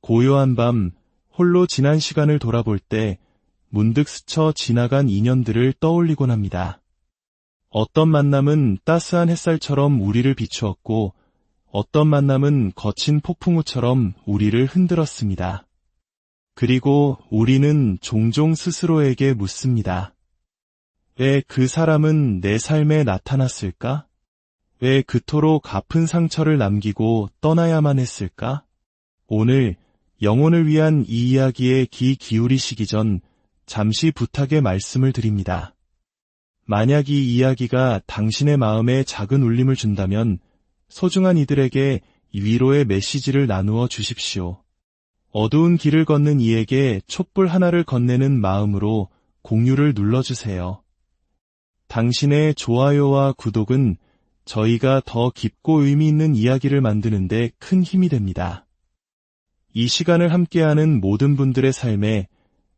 고요한 밤, 홀로 지난 시간을 돌아볼 때 문득 스쳐 지나간 인연들을 떠올리곤 합니다. 어떤 만남은 따스한 햇살처럼 우리를 비추었고, 어떤 만남은 거친 폭풍우처럼 우리를 흔들었습니다. 그리고 우리는 종종 스스로에게 묻습니다. 왜 그 사람은 내 삶에 나타났을까? 왜 그토록 아픈 상처를 남기고 떠나야만 했을까? 오늘 영혼을 위한 이 이야기에 귀 기울이시기 전 잠시 부탁의 말씀을 드립니다. 만약 이 이야기가 당신의 마음에 작은 울림을 준다면 소중한 이들에게 위로의 메시지를 나누어 주십시오. 어두운 길을 걷는 이에게 촛불 하나를 건네는 마음으로 공유를 눌러주세요. 당신의 좋아요와 구독은 저희가 더 깊고 의미 있는 이야기를 만드는데 큰 힘이 됩니다. 이 시간을 함께하는 모든 분들의 삶에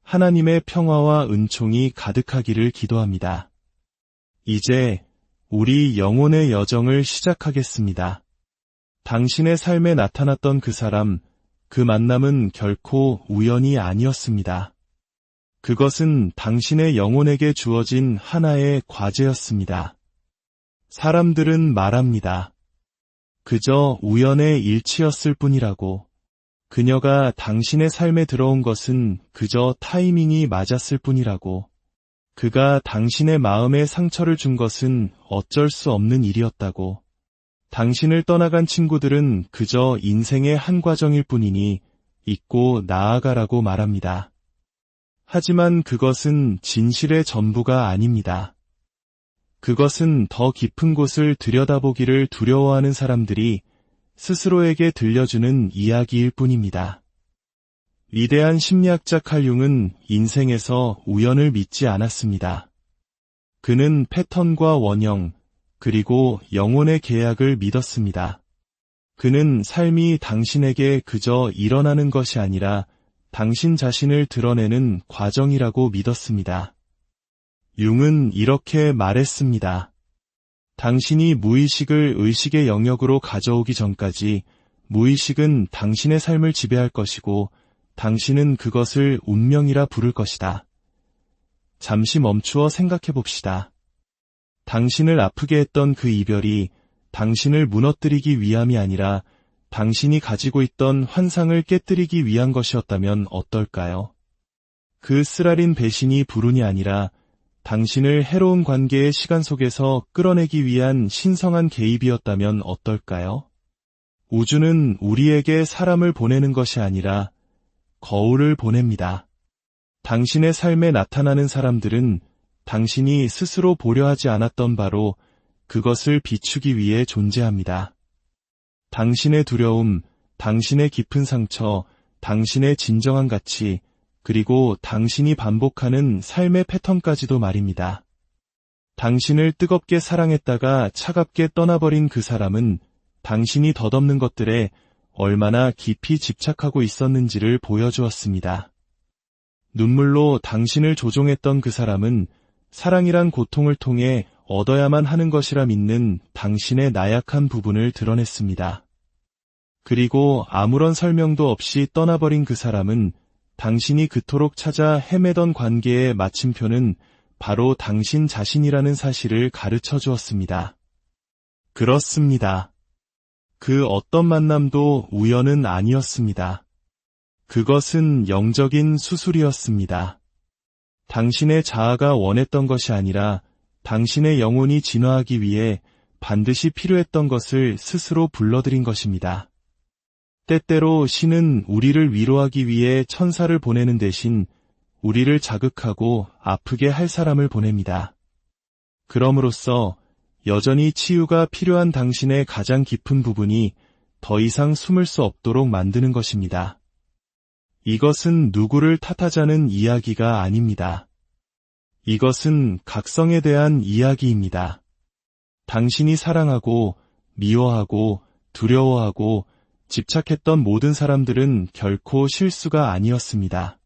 하나님의 평화와 은총이 가득하기를 기도합니다. 이제 우리 영혼의 여정을 시작하겠습니다. 당신의 삶에 나타났던 그 사람, 그 만남은 결코 우연이 아니었습니다. 그것은 당신의 영혼에게 주어진 하나의 과제였습니다. 사람들은 말합니다. 그저 우연의 일치였을 뿐이라고. 그녀가 당신의 삶에 들어온 것은 그저 타이밍이 맞았을 뿐이라고. 그가 당신의 마음에 상처를 준 것은 어쩔 수 없는 일이었다고. 당신을 떠나간 친구들은 그저 인생의 한 과정일 뿐이니 잊고 나아가라고 말합니다. 하지만 그것은 진실의 전부가 아닙니다. 그것은 더 깊은 곳을 들여다보기를 두려워하는 사람들이 스스로에게 들려주는 이야기일 뿐입니다. 위대한 심리학자 칼 융은 인생에서 우연을 믿지 않았습니다. 그는 패턴과 원형, 그리고 영혼의 계약을 믿었습니다. 그는 삶이 당신에게 그저 일어나는 것이 아니라 당신 자신을 드러내는 과정이라고 믿었습니다. 융은 이렇게 말했습니다. 당신이 무의식을 의식의 영역으로 가져오기 전까지 무의식은 당신의 삶을 지배할 것이고 당신은 그것을 운명이라 부를 것이다. 잠시 멈추어 생각해 봅시다. 당신을 아프게 했던 그 이별이 당신을 무너뜨리기 위함이 아니라 당신이 가지고 있던 환상을 깨뜨리기 위한 것이었다면 어떨까요? 그 쓰라린 배신이 불운이 아니라 당신을 해로운 관계의 시간 속에서 끌어내기 위한 신성한 개입이었다면 어떨까요? 우주는 우리에게 사람을 보내는 것이 아니라 거울을 보냅니다. 당신의 삶에 나타나는 사람들은 당신이 스스로 보려 하지 않았던 바로 그것을 비추기 위해 존재합니다. 당신의 두려움, 당신의 깊은 상처, 당신의 진정한 가치, 그리고 당신이 반복하는 삶의 패턴까지도 말입니다. 당신을 뜨겁게 사랑했다가 차갑게 떠나버린 그 사람은 당신이 덧없는 것들에 얼마나 깊이 집착하고 있었는지를 보여주었습니다. 눈물로 당신을 조종했던 그 사람은 사랑이란 고통을 통해 얻어야만 하는 것이라 믿는 당신의 나약한 부분을 드러냈습니다. 그리고 아무런 설명도 없이 떠나버린 그 사람은 당신이 그토록 찾아 헤매던 관계의 마침표는 바로 당신 자신이라는 사실을 가르쳐 주었습니다. 그렇습니다. 그 어떤 만남도 우연은 아니었습니다. 그것은 영적인 수술이었습니다. 당신의 자아가 원했던 것이 아니라 당신의 영혼이 진화하기 위해 반드시 필요했던 것을 스스로 불러들인 것입니다. 때때로 신은 우리를 위로하기 위해 천사를 보내는 대신 우리를 자극하고 아프게 할 사람을 보냅니다. 그럼으로써 여전히 치유가 필요한 당신의 가장 깊은 부분이 더 이상 숨을 수 없도록 만드는 것입니다. 이것은 누구를 탓하자는 이야기가 아닙니다. 이것은 각성에 대한 이야기입니다. 당신이 사랑하고 미워하고 두려워하고 집착했던 모든 사람들은 결코 실수가 아니었습니다.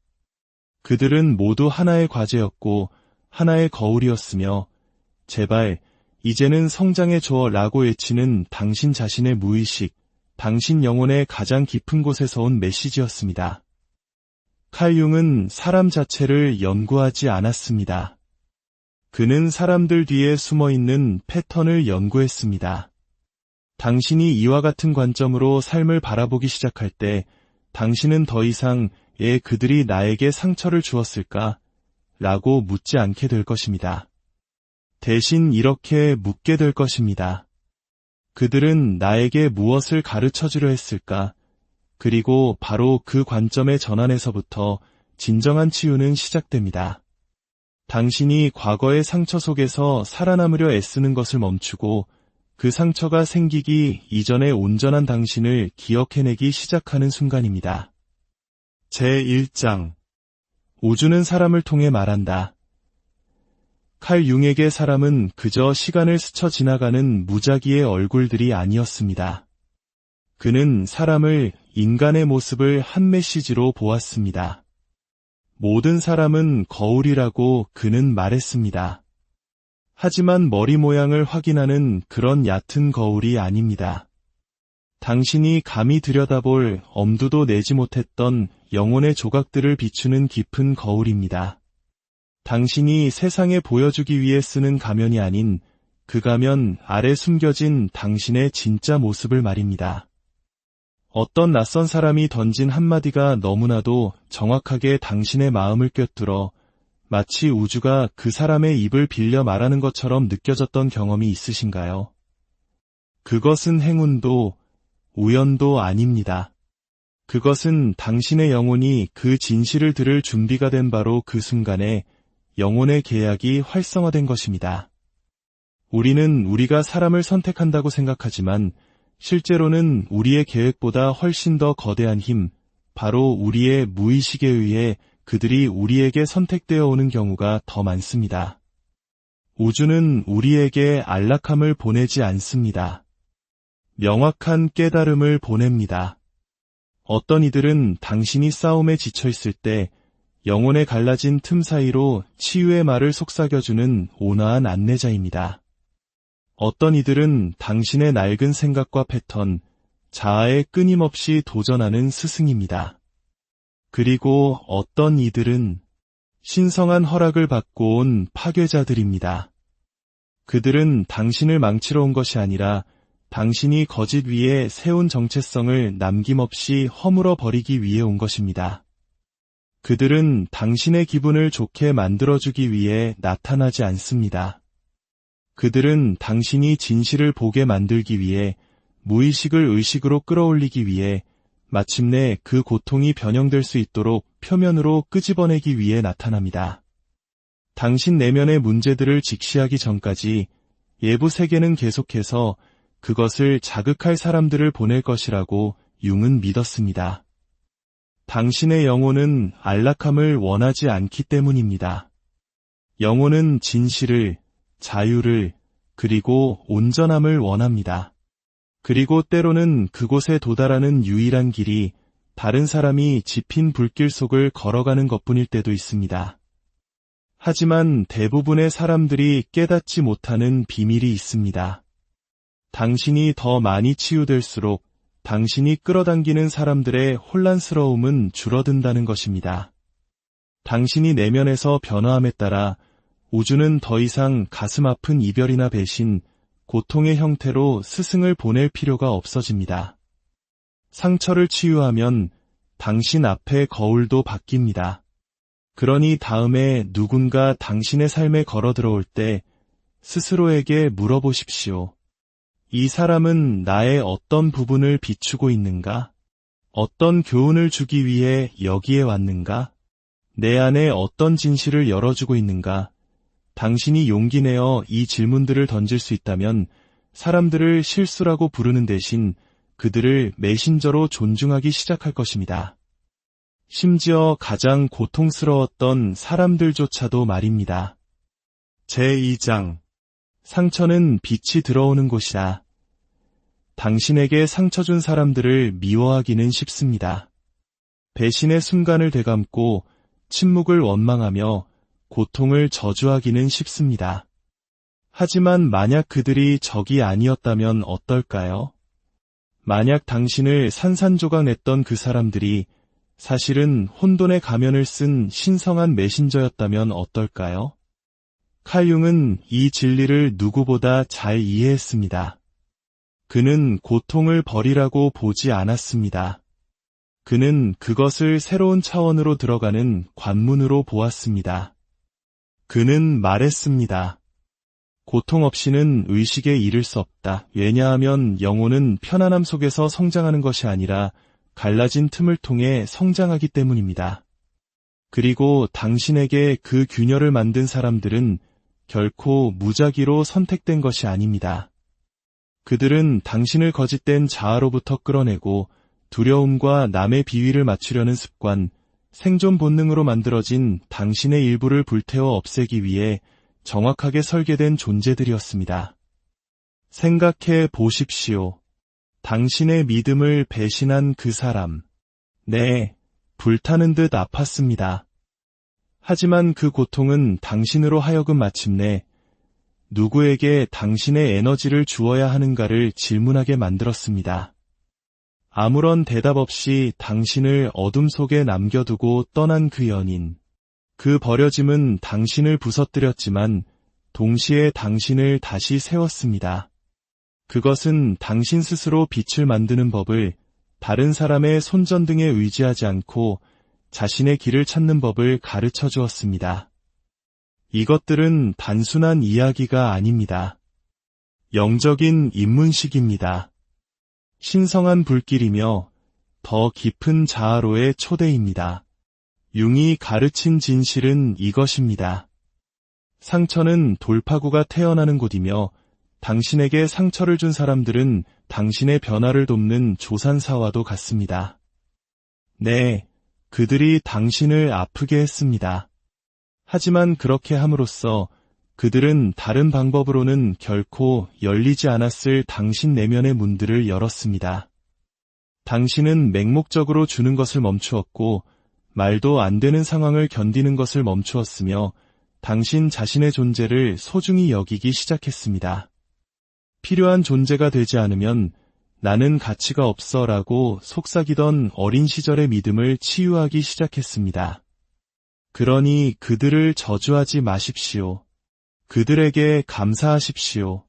그들은 모두 하나의 과제였고 하나의 거울이었으며 제발 이제는 성장해줘 라고 외치는 당신 자신의 무의식, 당신 영혼의 가장 깊은 곳에서 온 메시지였습니다. 칼 융은 사람 자체를 연구하지 않았습니다. 그는 사람들 뒤에 숨어있는 패턴을 연구했습니다. 당신이 이와 같은 관점으로 삶을 바라보기 시작할 때 당신은 더 이상 그들이 나에게 상처를 주었을까? 라고 묻지 않게 될 것입니다. 대신 이렇게 묻게 될 것입니다. 그들은 나에게 무엇을 가르쳐주려 했을까? 그리고 바로 그 관점의 전환에서부터 진정한 치유는 시작됩니다. 당신이 과거의 상처 속에서 살아남으려 애쓰는 것을 멈추고 그 상처가 생기기 이전의 온전한 당신을 기억해내기 시작하는 순간입니다. 제1장 우주는 사람을 통해 말한다. 칼 융에게 사람은 그저 시간을 스쳐 지나가는 무작위의 얼굴들이 아니었습니다. 그는 사람을, 인간의 모습을 한 메시지로 보았습니다. 모든 사람은 거울이라고 그는 말했습니다. 하지만 머리 모양을 확인하는 그런 얕은 거울이 아닙니다. 당신이 감히 들여다볼 엄두도 내지 못했던 영혼의 조각들을 비추는 깊은 거울입니다. 당신이 세상에 보여주기 위해 쓰는 가면이 아닌 그 가면 아래 숨겨진 당신의 진짜 모습을 말입니다. 어떤 낯선 사람이 던진 한마디가 너무나도 정확하게 당신의 마음을 꿰뚫어 마치 우주가 그 사람의 입을 빌려 말하는 것처럼 느껴졌던 경험이 있으신가요? 그것은 행운도 우연도 아닙니다. 그것은 당신의 영혼이 그 진실을 들을 준비가 된 바로 그 순간에 영혼의 계약이 활성화된 것입니다. 우리는 우리가 사람을 선택한다고 생각하지만 실제로는 우리의 계획보다 훨씬 더 거대한 힘, 바로 우리의 무의식에 의해 그들이 우리에게 선택되어 오는 경우가 더 많습니다. 우주는 우리에게 안락함을 보내지 않습니다. 명확한 깨달음을 보냅니다. 어떤 이들은 당신이 싸움에 지쳐있을 때 영혼에 갈라진 틈 사이로 치유의 말을 속삭여주는 온화한 안내자입니다. 어떤 이들은 당신의 낡은 생각과 패턴, 자아에 끊임없이 도전하는 스승입니다. 그리고 어떤 이들은 신성한 허락을 받고 온 파괴자들입니다. 그들은 당신을 망치러 온 것이 아니라 당신이 거짓 위에 세운 정체성을 남김없이 허물어 버리기 위해 온 것입니다. 그들은 당신의 기분을 좋게 만들어주기 위해 나타나지 않습니다. 그들은 당신이 진실을 보게 만들기 위해, 무의식을 의식으로 끌어올리기 위해, 마침내 그 고통이 변형될 수 있도록 표면으로 끄집어내기 위해 나타납니다. 당신 내면의 문제들을 직시하기 전까지 예부 세계는 계속해서 그것을 자극할 사람들을 보낼 것이라고 융은 믿었습니다. 당신의 영혼은 안락함을 원하지 않기 때문입니다. 영혼은 진실을, 자유를, 그리고 온전함을 원합니다. 그리고 때로는 그곳에 도달하는 유일한 길이 다른 사람이 지핀 불길 속을 걸어가는 것뿐일 때도 있습니다. 하지만 대부분의 사람들이 깨닫지 못하는 비밀이 있습니다. 당신이 더 많이 치유될수록 당신이 끌어당기는 사람들의 혼란스러움은 줄어든다는 것입니다. 당신이 내면에서 변화함에 따라 우주는 더 이상 가슴 아픈 이별이나 배신, 고통의 형태로 스승을 보낼 필요가 없어집니다. 상처를 치유하면 당신 앞의 거울도 바뀝니다. 그러니 다음에 누군가 당신의 삶에 걸어 들어올 때 스스로에게 물어보십시오. 이 사람은 나의 어떤 부분을 비추고 있는가? 어떤 교훈을 주기 위해 여기에 왔는가? 내 안에 어떤 진실을 열어주고 있는가? 당신이 용기 내어 이 질문들을 던질 수 있다면 사람들을 실수라고 부르는 대신 그들을 메신저로 존중하기 시작할 것입니다. 심지어 가장 고통스러웠던 사람들조차도 말입니다. 제2장 상처는 빛이 들어오는 곳이다. 당신에게 상처 준 사람들을 미워하기는 쉽습니다. 배신의 순간을 되감고 침묵을 원망하며 고통을 저주하기는 쉽습니다. 하지만 만약 그들이 적이 아니었다면 어떨까요? 만약 당신을 산산조각냈던 그 사람들이 사실은 혼돈의 가면을 쓴 신성한 메신저였다면 어떨까요? 칼 융은 이 진리를 누구보다 잘 이해했습니다. 그는 고통을 버리라고 보지 않았습니다. 그는 그것을 새로운 차원으로 들어가는 관문으로 보았습니다. 그는 말했습니다. 고통 없이는 의식에 이를 수 없다. 왜냐하면 영혼은 편안함 속에서 성장하는 것이 아니라 갈라진 틈을 통해 성장하기 때문입니다. 그리고 당신에게 그 균열을 만든 사람들은 결코 무작위로 선택된 것이 아닙니다. 그들은 당신을 거짓된 자아로부터 끌어내고 두려움과 남의 비위를 맞추려는 습관, 생존 본능으로 만들어진 당신의 일부를 불태워 없애기 위해 정확하게 설계된 존재들이었습니다. 생각해 보십시오. 당신의 믿음을 배신한 그 사람. 네, 불타는 듯 아팠습니다. 하지만 그 고통은 당신으로 하여금 마침내 누구에게 당신의 에너지를 주어야 하는가를 질문하게 만들었습니다. 아무런 대답 없이 당신을 어둠 속에 남겨두고 떠난 그 연인. 그 버려짐은 당신을 부서뜨렸지만 동시에 당신을 다시 세웠습니다. 그것은 당신 스스로 빛을 만드는 법을 다른 사람의 손전등에 의지하지 않고 자신의 길을 찾는 법을 가르쳐 주었습니다. 이것들은 단순한 이야기가 아닙니다. 영적인 입문식입니다. 신성한 불길이며 더 깊은 자아로의 초대입니다. 융이 가르친 진실은 이것입니다. 상처는 돌파구가 태어나는 곳이며 당신에게 상처를 준 사람들은 당신의 변화를 돕는 조산사와도 같습니다. 네, 그들이 당신을 아프게 했습니다. 하지만 그렇게 함으로써 그들은 다른 방법으로는 결코 열리지 않았을 당신 내면의 문들을 열었습니다. 당신은 맹목적으로 주는 것을 멈추었고 말도 안 되는 상황을 견디는 것을 멈추었으며 당신 자신의 존재를 소중히 여기기 시작했습니다. 필요한 존재가 되지 않으면 나는 가치가 없어 라고 속삭이던 어린 시절의 믿음을 치유하기 시작했습니다. 그러니 그들을 저주하지 마십시오. 그들에게 감사하십시오.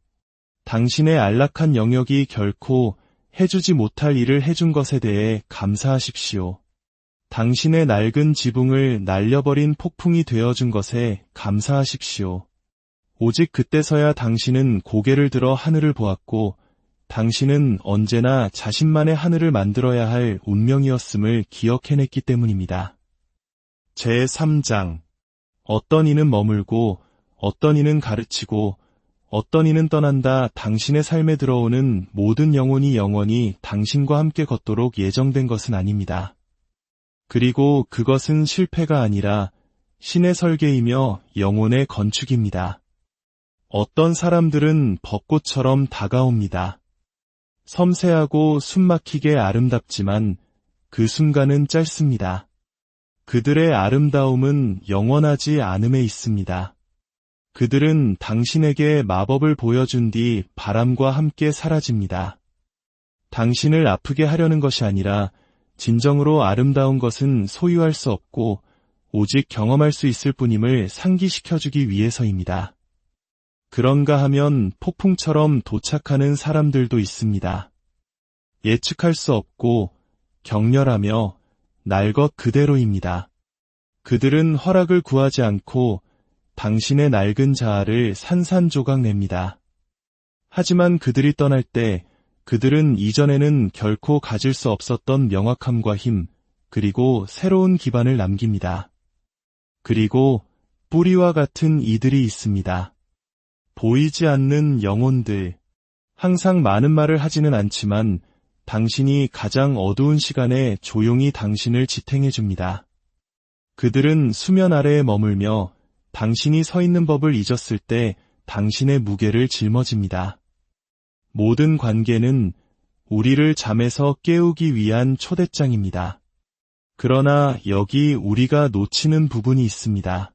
당신의 안락한 영역이 결코 해주지 못할 일을 해준 것에 대해 감사하십시오. 당신의 낡은 지붕을 날려버린 폭풍이 되어준 것에 감사하십시오. 오직 그때서야 당신은 고개를 들어 하늘을 보았고 당신은 언제나 자신만의 하늘을 만들어야 할 운명이었음을 기억해냈기 때문입니다. 제3장. 어떤 이는 머물고 어떤 이는 가르치고 어떤 이는 떠난다. 당신의 삶에 들어오는 모든 영혼이 영원히 당신과 함께 걷도록 예정된 것은 아닙니다. 그리고 그것은 실패가 아니라 신의 설계이며 영혼의 건축입니다. 어떤 사람들은 벚꽃처럼 다가옵니다. 섬세하고 숨막히게 아름답지만 그 순간은 짧습니다. 그들의 아름다움은 영원하지 않음에 있습니다. 그들은 당신에게 마법을 보여준 뒤 바람과 함께 사라집니다. 당신을 아프게 하려는 것이 아니라 진정으로 아름다운 것은 소유할 수 없고 오직 경험할 수 있을 뿐임을 상기시켜주기 위해서입니다. 그런가 하면 폭풍처럼 도착하는 사람들도 있습니다. 예측할 수 없고 격렬하며 날 것 그대로입니다. 그들은 허락을 구하지 않고 당신의 낡은 자아를 산산조각 냅니다. 하지만 그들이 떠날 때 그들은 이전에는 결코 가질 수 없었던 명확함과 힘, 그리고 새로운 기반을 남깁니다. 그리고 뿌리와 같은 이들이 있습니다. 보이지 않는 영혼들. 항상 많은 말을 하지는 않지만 당신이 가장 어두운 시간에 조용히 당신을 지탱해줍니다. 그들은 수면 아래에 머물며 당신이 서 있는 법을 잊었을 때 당신의 무게를 짊어집니다. 모든 관계는 우리를 잠에서 깨우기 위한 초대장입니다. 그러나 여기 우리가 놓치는 부분이 있습니다.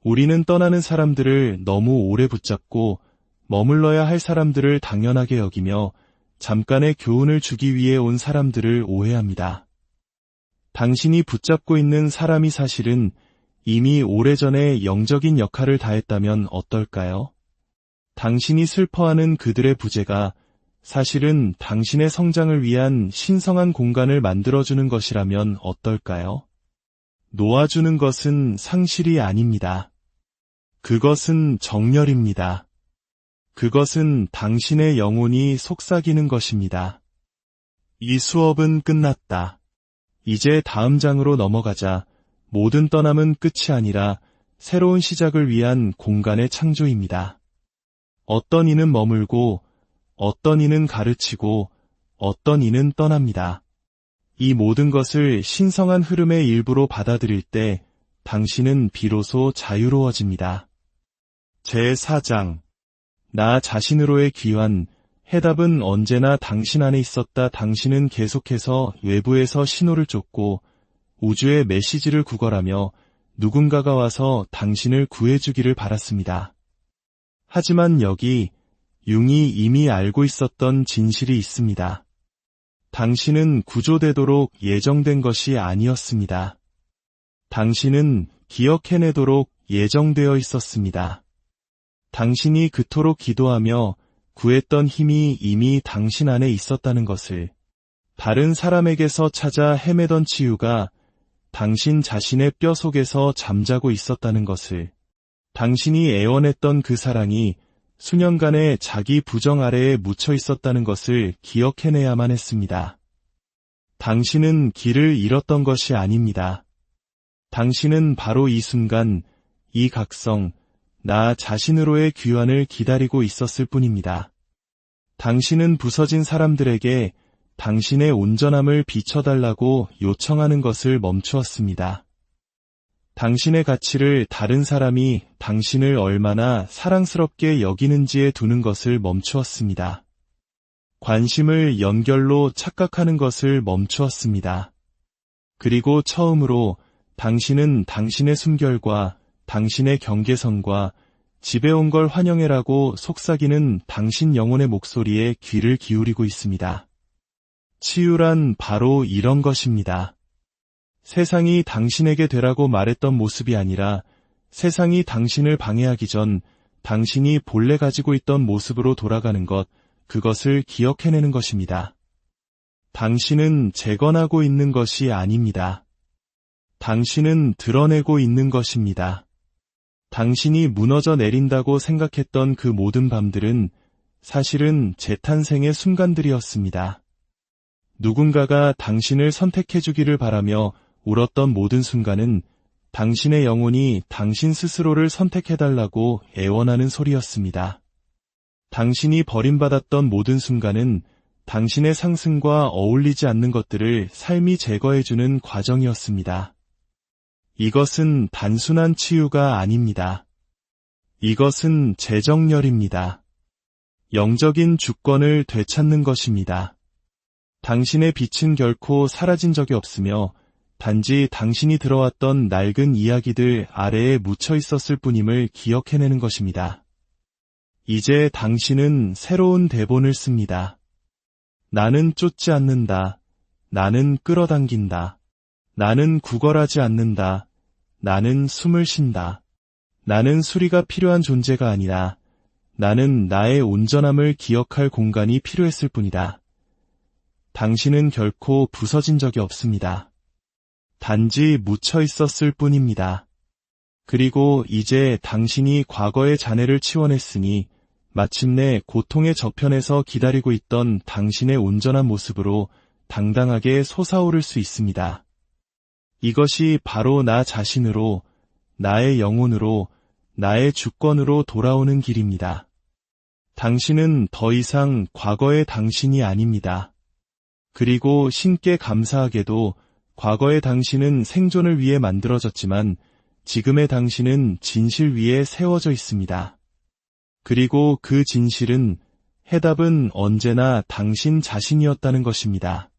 우리는 떠나는 사람들을 너무 오래 붙잡고 머물러야 할 사람들을 당연하게 여기며 잠깐의 교훈을 주기 위해 온 사람들을 오해합니다. 당신이 붙잡고 있는 사람이 사실은 이미 오래전에 영적인 역할을 다했다면 어떨까요? 당신이 슬퍼하는 그들의 부재가 사실은 당신의 성장을 위한 신성한 공간을 만들어주는 것이라면 어떨까요? 놓아주는 것은 상실이 아닙니다. 그것은 정렬입니다. 그것은 당신의 영혼이 속삭이는 것입니다. 이 수업은 끝났다. 이제 다음 장으로 넘어가자. 모든 떠남은 끝이 아니라 새로운 시작을 위한 공간의 창조입니다. 어떤 이는 머물고, 어떤 이는 가르치고, 어떤 이는 떠납니다. 이 모든 것을 신성한 흐름의 일부로 받아들일 때 당신은 비로소 자유로워집니다. 제4장 나 자신으로의 귀환. 해답은 언제나 당신 안에 있었다. 당신은 계속해서 외부에서 신호를 쫓고 우주의 메시지를 구걸하며 누군가가 와서 당신을 구해주기를 바랐습니다. 하지만 여기 융이 이미 알고 있었던 진실이 있습니다. 당신은 구조되도록 예정된 것이 아니었습니다. 당신은 기억해내도록 예정되어 있었습니다. 당신이 그토록 기도하며 구했던 힘이 이미 당신 안에 있었다는 것을, 다른 사람에게서 찾아 헤매던 치유가 당신 자신의 뼈 속에서 잠자고 있었다는 것을, 당신이 애원했던 그 사랑이 수년간의 자기 부정 아래에 묻혀 있었다는 것을 기억해내야만 했습니다. 당신은 길을 잃었던 것이 아닙니다. 당신은 바로 이 순간, 이 각성, 나 자신으로의 귀환을 기다리고 있었을 뿐입니다. 당신은 부서진 사람들에게 당신의 온전함을 비춰달라고 요청하는 것을 멈추었습니다. 당신의 가치를 다른 사람이 당신을 얼마나 사랑스럽게 여기는지에 두는 것을 멈추었습니다. 관심을 연결로 착각하는 것을 멈추었습니다. 그리고 처음으로 당신은 당신의 숨결과 당신의 경계선과 집에 온 걸 환영해라고 속삭이는 당신 영혼의 목소리에 귀를 기울이고 있습니다. 치유란 바로 이런 것입니다. 세상이 당신에게 되라고 말했던 모습이 아니라 세상이 당신을 방해하기 전 당신이 본래 가지고 있던 모습으로 돌아가는 것, 그것을 기억해내는 것입니다. 당신은 재건하고 있는 것이 아닙니다. 당신은 드러내고 있는 것입니다. 당신이 무너져 내린다고 생각했던 그 모든 밤들은 사실은 재탄생의 순간들이었습니다. 누군가가 당신을 선택해주기를 바라며 울었던 모든 순간은 당신의 영혼이 당신 스스로를 선택해달라고 애원하는 소리였습니다. 당신이 버림받았던 모든 순간은 당신의 상승과 어울리지 않는 것들을 삶이 제거해주는 과정이었습니다. 이것은 단순한 치유가 아닙니다. 이것은 재정렬입니다. 영적인 주권을 되찾는 것입니다. 당신의 빛은 결코 사라진 적이 없으며 단지 당신이 들어왔던 낡은 이야기들 아래에 묻혀 있었을 뿐임을 기억해내는 것입니다. 이제 당신은 새로운 대본을 씁니다. 나는 쫓지 않는다. 나는 끌어당긴다. 나는 구걸하지 않는다. 나는 숨을 쉰다. 나는 수리가 필요한 존재가 아니라 나는 나의 온전함을 기억할 공간이 필요했을 뿐이다. 당신은 결코 부서진 적이 없습니다. 단지 묻혀 있었을 뿐입니다. 그리고 이제 당신이 과거의 잔해를 치워냈으니 마침내 고통의 저편에서 기다리고 있던 당신의 온전한 모습으로 당당하게 솟아오를 수 있습니다. 이것이 바로 나 자신으로, 나의 영혼으로, 나의 주권으로 돌아오는 길입니다. 당신은 더 이상 과거의 당신이 아닙니다. 그리고 신께 감사하게도 과거의 당신은 생존을 위해 만들어졌지만 지금의 당신은 진실 위에 세워져 있습니다. 그리고 그 진실은, 해답은 언제나 당신 자신이었다는 것입니다.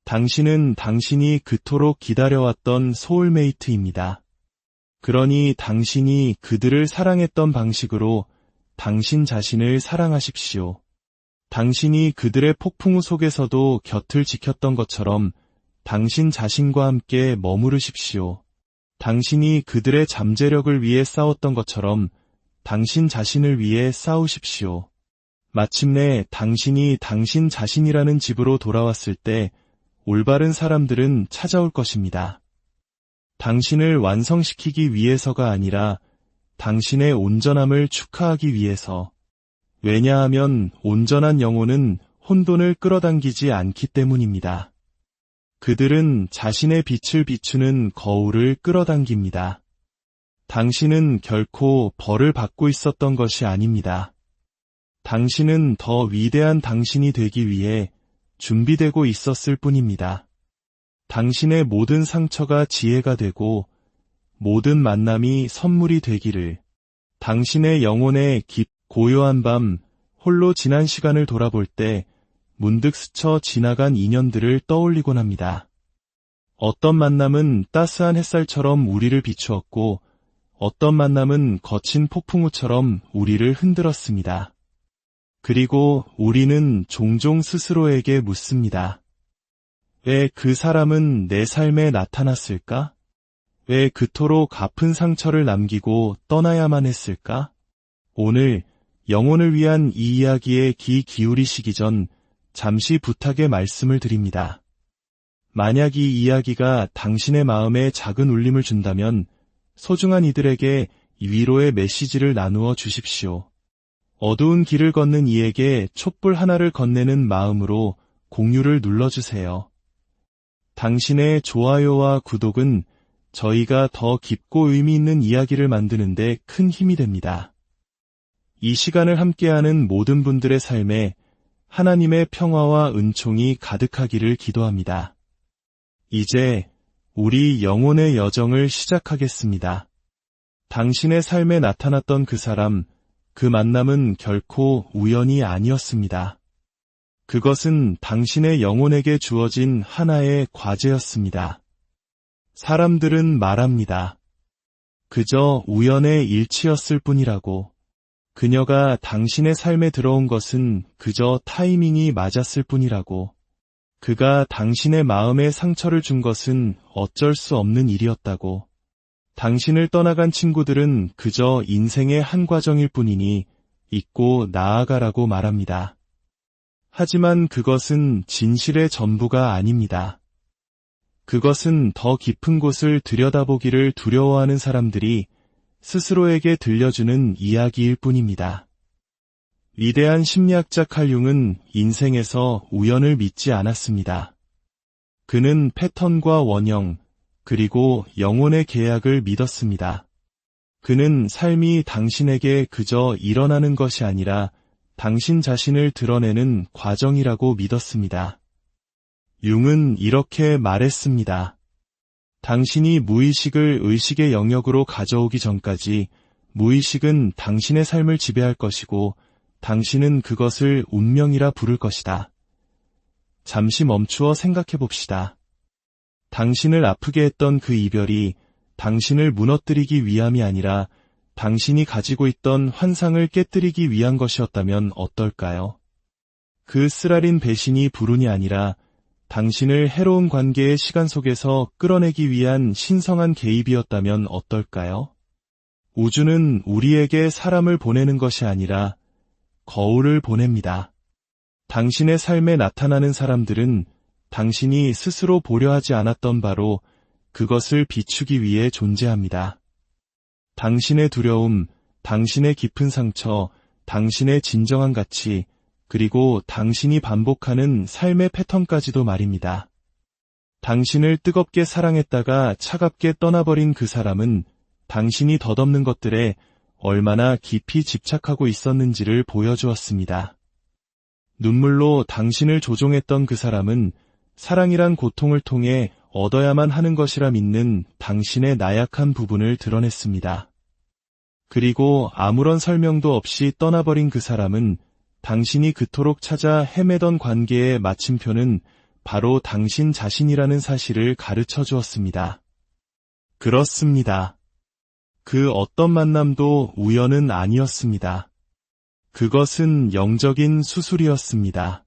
당신은 당신이 그토록 기다려왔던 소울메이트입니다. 그러니 당신이 그들을 사랑했던 방식으로 당신 자신을 사랑하십시오. 당신이 그들의 폭풍우 속에서도 곁을 지켰던 것처럼 당신 자신과 함께 머무르십시오. 당신이 그들의 잠재력을 위해 싸웠던 것처럼 당신 자신을 위해 싸우십시오. 마침내 당신이 당신 자신이라는 집으로 돌아왔을 때 올바른 사람들은 찾아올 것입니다. 당신을 완성시키기 위해서가 아니라 당신의 온전함을 축하하기 위해서. 왜냐하면 온전한 영혼은 혼돈을 끌어당기지 않기 때문입니다. 그들은 자신의 빛을 비추는 거울을 끌어당깁니다. 당신은 결코 벌을 받고 있었던 것이 아닙니다. 당신은 더 위대한 당신이 되기 위해 준비되고 있었을 뿐입니다. 당신의 모든 상처가 지혜가 되고 모든 만남이 선물이 되기를. 당신의 영혼의 고요한 밤, 홀로 지난 시간을 돌아볼 때 문득 스쳐 지나간 인연들을 떠올리곤 합니다. 어떤 만남은 따스한 햇살처럼 우리를 비추었고 어떤 만남은 거친 폭풍우처럼 우리를 흔들었습니다. 그리고 우리는 종종 스스로에게 묻습니다. 왜 그 사람은 내 삶에 나타났을까? 왜 그토록 아픈 상처를 남기고 떠나야만 했을까? 오늘 영혼을 위한 이 이야기에 귀 기울이시기 전 잠시 부탁의 말씀을 드립니다. 만약 이 이야기가 당신의 마음에 작은 울림을 준다면 소중한 이들에게 위로의 메시지를 나누어 주십시오. 어두운 길을 걷는 이에게 촛불 하나를 건네는 마음으로 공유를 눌러주세요. 당신의 좋아요와 구독은 저희가 더 깊고 의미 있는 이야기를 만드는데 큰 힘이 됩니다. 이 시간을 함께하는 모든 분들의 삶에 하나님의 평화와 은총이 가득하기를 기도합니다. 이제 우리 영혼의 여정을 시작하겠습니다. 당신의 삶에 나타났던 그 사람, 그 만남은 결코 우연이 아니었습니다. 그것은 당신의 영혼에게 주어진 하나의 과제였습니다. 사람들은 말합니다. 그저 우연의 일치였을 뿐이라고. 그녀가 당신의 삶에 들어온 것은 그저 타이밍이 맞았을 뿐이라고. 그가 당신의 마음에 상처를 준 것은 어쩔 수 없는 일이었다고. 당신을 떠나간 친구들은 그저 인생의 한 과정일 뿐이니 잊고 나아가라고 말합니다. 하지만 그것은 진실의 전부가 아닙니다. 그것은 더 깊은 곳을 들여다보기를 두려워하는 사람들이 스스로에게 들려주는 이야기일 뿐입니다. 위대한 심리학자 칼 융은 인생에서 우연을 믿지 않았습니다. 그는 패턴과 원형, 그리고 영혼의 계약을 믿었습니다. 그는 삶이 당신에게 그저 일어나는 것이 아니라 당신 자신을 드러내는 과정이라고 믿었습니다. 융은 이렇게 말했습니다. 당신이 무의식을 의식의 영역으로 가져오기 전까지 무의식은 당신의 삶을 지배할 것이고 당신은 그것을 운명이라 부를 것이다. 잠시 멈추어 생각해 봅시다. 당신을 아프게 했던 그 이별이 당신을 무너뜨리기 위함이 아니라 당신이 가지고 있던 환상을 깨뜨리기 위한 것이었다면 어떨까요? 그 쓰라린 배신이 불운이 아니라 당신을 해로운 관계의 시간 속에서 끌어내기 위한 신성한 개입이었다면 어떨까요? 우주는 우리에게 사람을 보내는 것이 아니라 거울을 보냅니다. 당신의 삶에 나타나는 사람들은 당신이 스스로 보려 하지 않았던 바로 그것을 비추기 위해 존재합니다. 당신의 두려움, 당신의 깊은 상처, 당신의 진정한 가치, 그리고 당신이 반복하는 삶의 패턴까지도 말입니다. 당신을 뜨겁게 사랑했다가 차갑게 떠나버린 그 사람은 당신이 덧없는 것들에 얼마나 깊이 집착하고 있었는지를 보여주었습니다. 눈물로 당신을 조종했던 그 사람은 사랑이란 고통을 통해 얻어야만 하는 것이라 믿는 당신의 나약한 부분을 드러냈습니다. 그리고 아무런 설명도 없이 떠나버린 그 사람은 당신이 그토록 찾아 헤매던 관계의 마침표는 바로 당신 자신이라는 사실을 가르쳐 주었습니다. 그렇습니다. 그 어떤 만남도 우연은 아니었습니다. 그것은 영적인 수술이었습니다.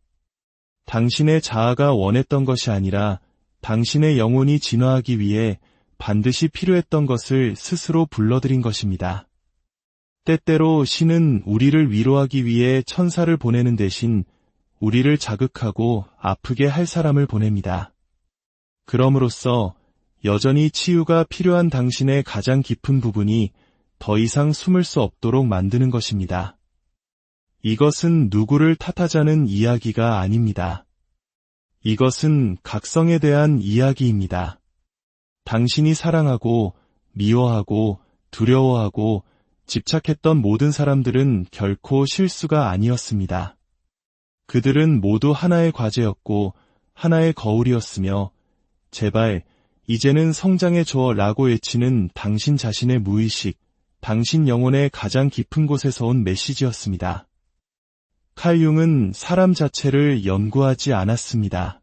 당신의 자아가 원했던 것이 아니라 당신의 영혼이 진화하기 위해 반드시 필요했던 것을 스스로 불러들인 것입니다. 때때로 신은 우리를 위로하기 위해 천사를 보내는 대신 우리를 자극하고 아프게 할 사람을 보냅니다. 그럼으로써 여전히 치유가 필요한 당신의 가장 깊은 부분이 더 이상 숨을 수 없도록 만드는 것입니다. 이것은 누구를 탓하자는 이야기가 아닙니다. 이것은 각성에 대한 이야기입니다. 당신이 사랑하고 미워하고 두려워하고 집착했던 모든 사람들은 결코 실수가 아니었습니다. 그들은 모두 하나의 과제였고 하나의 거울이었으며 제발 이제는 성장해줘 라고 외치는 당신 자신의 무의식, 당신 영혼의 가장 깊은 곳에서 온 메시지였습니다. 칼 융은 사람 자체를 연구하지 않았습니다.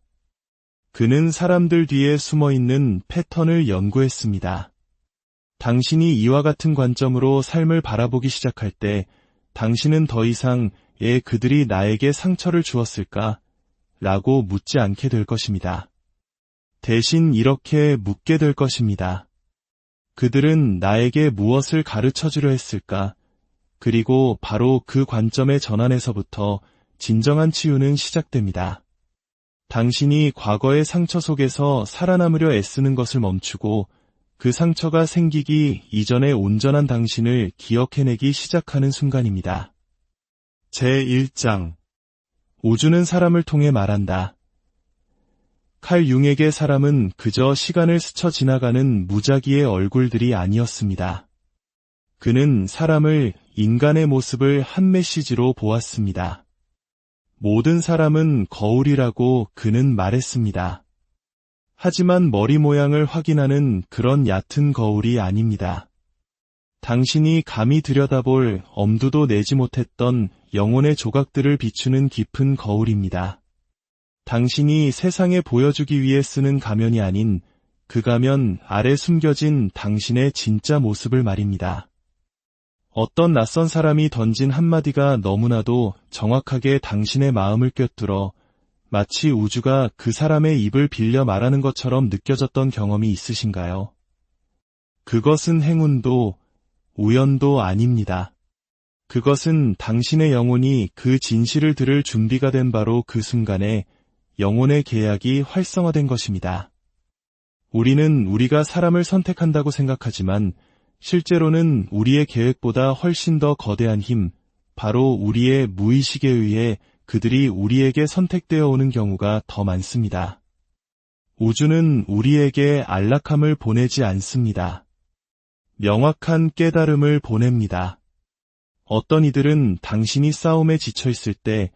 그는 사람들 뒤에 숨어있는 패턴을 연구했습니다. 당신이 이와 같은 관점으로 삶을 바라보기 시작할 때 당신은 더 이상 그들이 나에게 상처를 주었을까? 라고 묻지 않게 될 것입니다. 대신 이렇게 묻게 될 것입니다. 그들은 나에게 무엇을 가르쳐주려 했을까? 그리고 바로 그 관점의 전환에서부터 진정한 치유는 시작됩니다. 당신이 과거의 상처 속에서 살아남으려 애쓰는 것을 멈추고 그 상처가 생기기 이전에 온전한 당신을 기억해내기 시작하는 순간입니다. 제1장 우주는 사람을 통해 말한다. 칼 융에게 사람은 그저 시간을 스쳐 지나가는 무작위의 얼굴들이 아니었습니다. 그는 사람을 인간의 모습을 한 메시지로 보았습니다. 모든 사람은 거울이라고 그는 말했습니다. 하지만 머리 모양을 확인하는 그런 얕은 거울이 아닙니다. 당신이 감히 들여다볼 엄두도 내지 못했던 영혼의 조각들을 비추는 깊은 거울입니다. 당신이 세상에 보여주기 위해 쓰는 가면이 아닌 그 가면 아래 숨겨진 당신의 진짜 모습을 말입니다. 어떤 낯선 사람이 던진 한마디가 너무나도 정확하게 당신의 마음을 꿰뚫어 마치 우주가 그 사람의 입을 빌려 말하는 것처럼 느껴졌던 경험이 있으신가요? 그것은 행운도 우연도 아닙니다. 그것은 당신의 영혼이 그 진실을 들을 준비가 된 바로 그 순간에 영혼의 계약이 활성화된 것입니다. 우리는 우리가 사람을 선택한다고 생각하지만 실제로는 우리의 계획보다 훨씬 더 거대한 힘, 바로 우리의 무의식에 의해 그들이 우리에게 선택되어 오는 경우가 더 많습니다. 우주는 우리에게 안락함을 보내지 않습니다. 명확한 깨달음을 보냅니다. 어떤 이들은 당신이 싸움에 지쳐 있을 때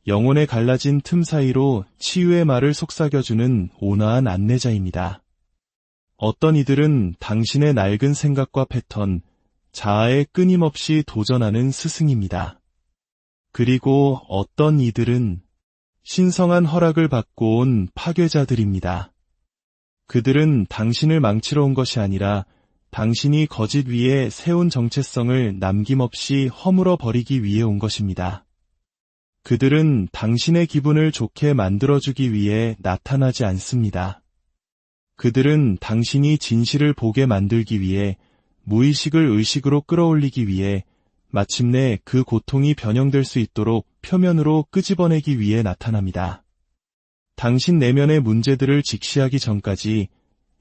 영혼에 갈라진 틈 사이로 치유의 말을 속삭여주는 온화한 안내자입니다. 어떤 이들은 당신의 낡은 생각과 패턴, 자아에 끊임없이 도전하는 스승입니다. 그리고 어떤 이들은 신성한 허락을 받고 온 파괴자들입니다. 그들은 당신을 망치러 온 것이 아니라 당신이 거짓 위에 세운 정체성을 남김없이 허물어 버리기 위해 온 것입니다. 그들은 당신의 기분을 좋게 만들어주기 위해 나타나지 않습니다. 그들은 당신이 진실을 보게 만들기 위해 무의식을 의식으로 끌어올리기 위해 마침내 그 고통이 변형될 수 있도록 표면으로 끄집어내기 위해 나타납니다. 당신 내면의 문제들을 직시하기 전까지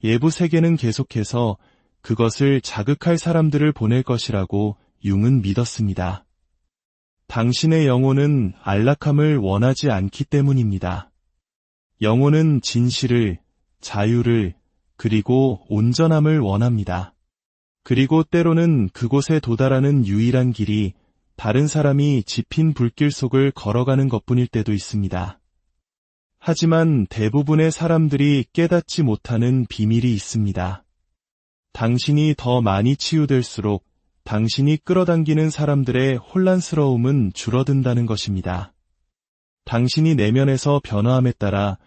예부 세계는 계속해서 그것을 자극할 사람들을 보낼 것이라고 융은 믿었습니다. 당신의 영혼은 안락함을 원하지 않기 때문입니다. 영혼은 진실을, 자유를, 그리고 온전함을 원합니다. 그리고 때로는 그곳에 도달하는 유일한 길이 다른 사람이 지핀 불길 속을 걸어가는 것뿐일 때도 있습니다. 하지만 대부분의 사람들이 깨닫지 못하는 비밀이 있습니다. 당신이 더 많이 치유될수록 당신이 끌어당기는 사람들의 혼란스러움은 줄어든다는 것입니다. 당신이 내면에서 변화함에 따라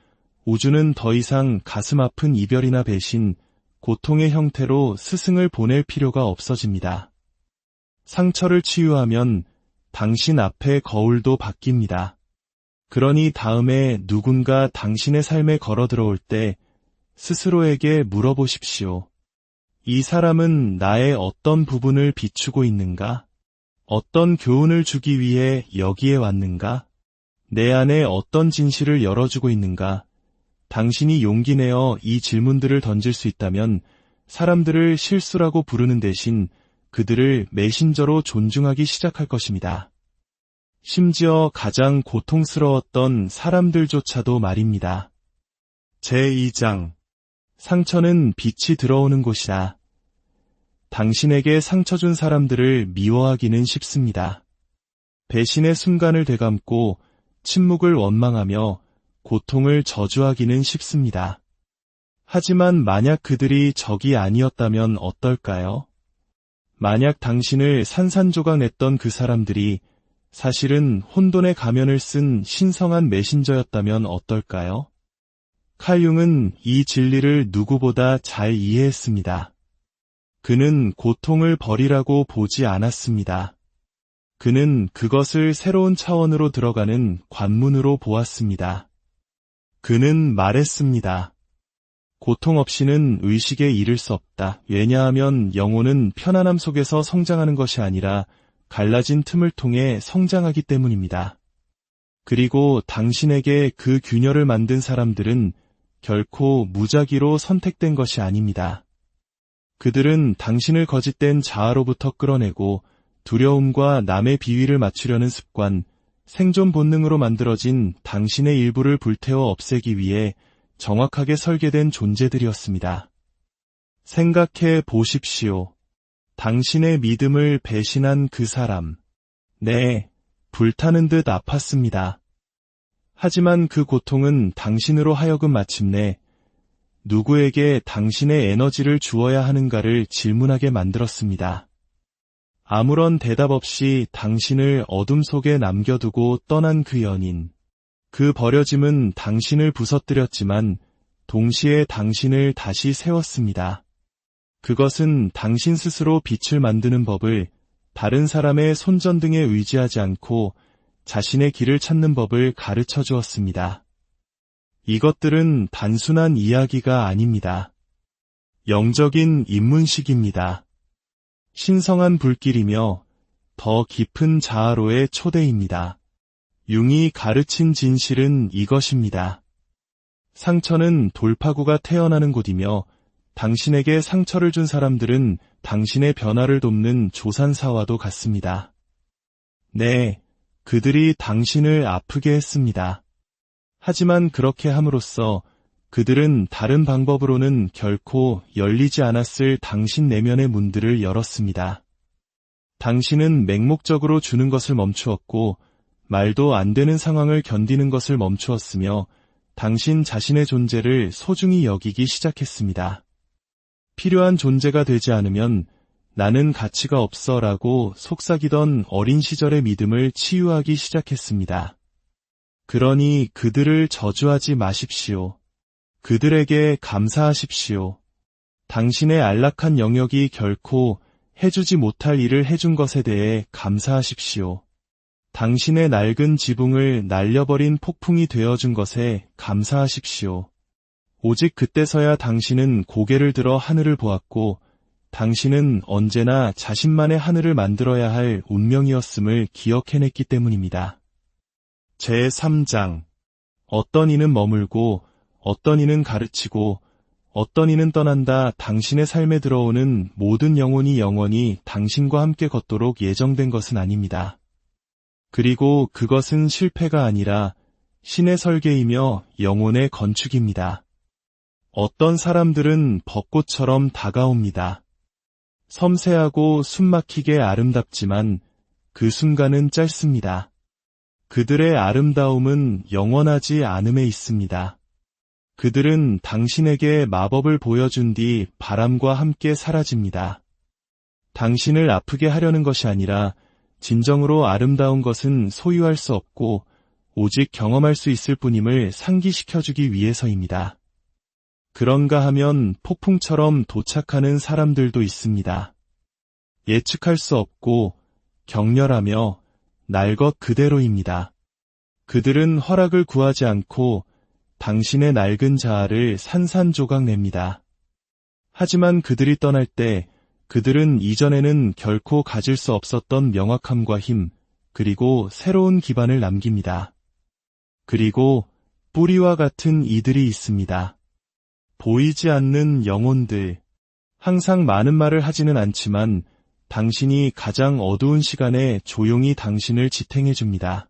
우주는 더 이상 가슴 아픈 이별이나 배신, 고통의 형태로 스승을 보낼 필요가 없어집니다. 상처를 치유하면 당신 앞에 거울도 바뀝니다. 그러니 다음에 누군가 당신의 삶에 걸어 들어올 때 스스로에게 물어보십시오. 이 사람은 나의 어떤 부분을 비추고 있는가? 어떤 교훈을 주기 위해 여기에 왔는가? 내 안에 어떤 진실을 열어주고 있는가? 당신이 용기 내어 이 질문들을 던질 수 있다면 사람들을 실수라고 부르는 대신 그들을 메신저로 존중하기 시작할 것입니다. 심지어 가장 고통스러웠던 사람들조차도 말입니다. 제2장 상처는 빛이 들어오는 곳이다. 당신에게 상처 준 사람들을 미워하기는 쉽습니다. 배신의 순간을 되감고 침묵을 원망하며 고통을 저주하기는 쉽습니다. 하지만 만약 그들이 적이 아니었다면 어떨까요? 만약 당신을 산산조각 냈던 그 사람들이 사실은 혼돈의 가면을 쓴 신성한 메신저였다면 어떨까요? 칼 융은 이 진리를 누구보다 잘 이해했습니다. 그는 고통을 버리라고 보지 않았습니다. 그는 그것을 새로운 차원으로 들어가는 관문으로 보았습니다. 그는 말했습니다. 고통 없이는 의식에 이를 수 없다. 왜냐하면 영혼은 편안함 속에서 성장하는 것이 아니라 갈라진 틈을 통해 성장하기 때문입니다. 그리고 당신에게 그 균열을 만든 사람들은 결코 무작위로 선택된 것이 아닙니다. 그들은 당신을 거짓된 자아로부터 끌어내고 두려움과 남의 비위를 맞추려는 습관, 생존 본능으로 만들어진 당신의 일부를 불태워 없애기 위해 정확하게 설계된 존재들이었습니다. 생각해 보십시오. 당신의 믿음을 배신한 그 사람. 네, 불타는 듯 아팠습니다. 하지만 그 고통은 당신으로 하여금 마침내 누구에게 당신의 에너지를 주어야 하는가를 질문하게 만들었습니다. 아무런 대답 없이 당신을 어둠 속에 남겨두고 떠난 그 연인. 그 버려짐은 당신을 부서뜨렸지만 동시에 당신을 다시 세웠습니다. 그것은 당신 스스로 빛을 만드는 법을 다른 사람의 손전등에 의지하지 않고 자신의 길을 찾는 법을 가르쳐 주었습니다. 이것들은 단순한 이야기가 아닙니다. 영적인 입문식입니다. 신성한 불길이며 더 깊은 자아로의 초대입니다. 융이 가르친 진실은 이것입니다. 상처는 돌파구가 태어나는 곳이며 당신에게 상처를 준 사람들은 당신의 변화를 돕는 조산사와도 같습니다. 네, 그들이 당신을 아프게 했습니다. 하지만 그렇게 함으로써 그들은 다른 방법으로는 결코 열리지 않았을 당신 내면의 문들을 열었습니다. 당신은 맹목적으로 주는 것을 멈추었고 말도 안 되는 상황을 견디는 것을 멈추었으며 당신 자신의 존재를 소중히 여기기 시작했습니다. 필요한 존재가 되지 않으면 나는 가치가 없어 라고 속삭이던 어린 시절의 믿음을 치유하기 시작했습니다. 그러니 그들을 저주하지 마십시오. 그들에게 감사하십시오. 당신의 안락한 영역이 결코 해주지 못할 일을 해준 것에 대해 감사하십시오. 당신의 낡은 지붕을 날려버린 폭풍이 되어준 것에 감사하십시오. 오직 그때서야 당신은 고개를 들어 하늘을 보았고 당신은 언제나 자신만의 하늘을 만들어야 할 운명이었음을 기억해냈기 때문입니다. 제3장 어떤 이는 머물고 어떤 이는 가르치고 어떤 이는 떠난다. 당신의 삶에 들어오는 모든 영혼이 영원히 당신과 함께 걷도록 예정된 것은 아닙니다. 그리고 그것은 실패가 아니라 신의 설계이며 영혼의 건축입니다. 어떤 사람들은 벚꽃처럼 다가옵니다. 섬세하고 숨막히게 아름답지만 그 순간은 짧습니다. 그들의 아름다움은 영원하지 않음에 있습니다. 그들은 당신에게 마법을 보여준 뒤 바람과 함께 사라집니다. 당신을 아프게 하려는 것이 아니라 진정으로 아름다운 것은 소유할 수 없고 오직 경험할 수 있을 뿐임을 상기시켜주기 위해서입니다. 그런가 하면 폭풍처럼 도착하는 사람들도 있습니다. 예측할 수 없고 격렬하며 날 것 그대로입니다. 그들은 허락을 구하지 않고 당신의 낡은 자아를 산산조각 냅니다. 하지만 그들이 떠날 때 그들은 이전에는 결코 가질 수 없었던 명확함과 힘, 그리고 새로운 기반을 남깁니다. 그리고 뿌리와 같은 이들이 있습니다. 보이지 않는 영혼들. 항상 많은 말을 하지는 않지만 당신이 가장 어두운 시간에 조용히 당신을 지탱해 줍니다.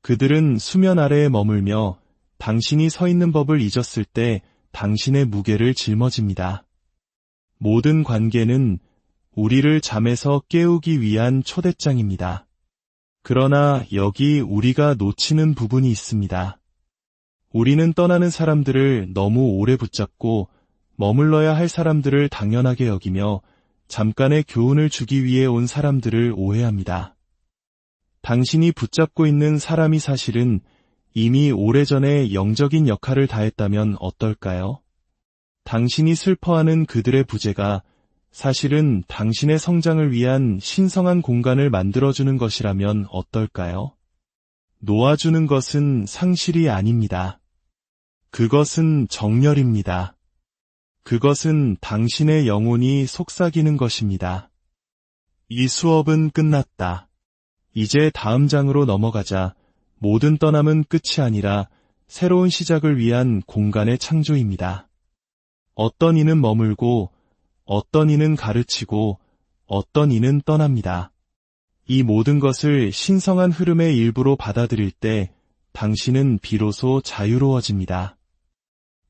그들은 수면 아래에 머물며 당신이 서 있는 법을 잊었을 때 당신의 무게를 짊어집니다. 모든 관계는 우리를 잠에서 깨우기 위한 초대장입니다. 그러나 여기 우리가 놓치는 부분이 있습니다. 우리는 떠나는 사람들을 너무 오래 붙잡고 머물러야 할 사람들을 당연하게 여기며 잠깐의 교훈을 주기 위해 온 사람들을 오해합니다. 당신이 붙잡고 있는 사람이 사실은 이미 오래전에 영적인 역할을 다했다면 어떨까요? 당신이 슬퍼하는 그들의 부재가 사실은 당신의 성장을 위한 신성한 공간을 만들어주는 것이라면 어떨까요? 놓아주는 것은 상실이 아닙니다. 그것은 정렬입니다. 그것은 당신의 영혼이 속삭이는 것입니다. 이 수업은 끝났다. 이제 다음 장으로 넘어가자. 모든 떠남은 끝이 아니라 새로운 시작을 위한 공간의 창조입니다. 어떤 이는 머물고, 어떤 이는 가르치고, 어떤 이는 떠납니다. 이 모든 것을 신성한 흐름의 일부로 받아들일 때 당신은 비로소 자유로워집니다.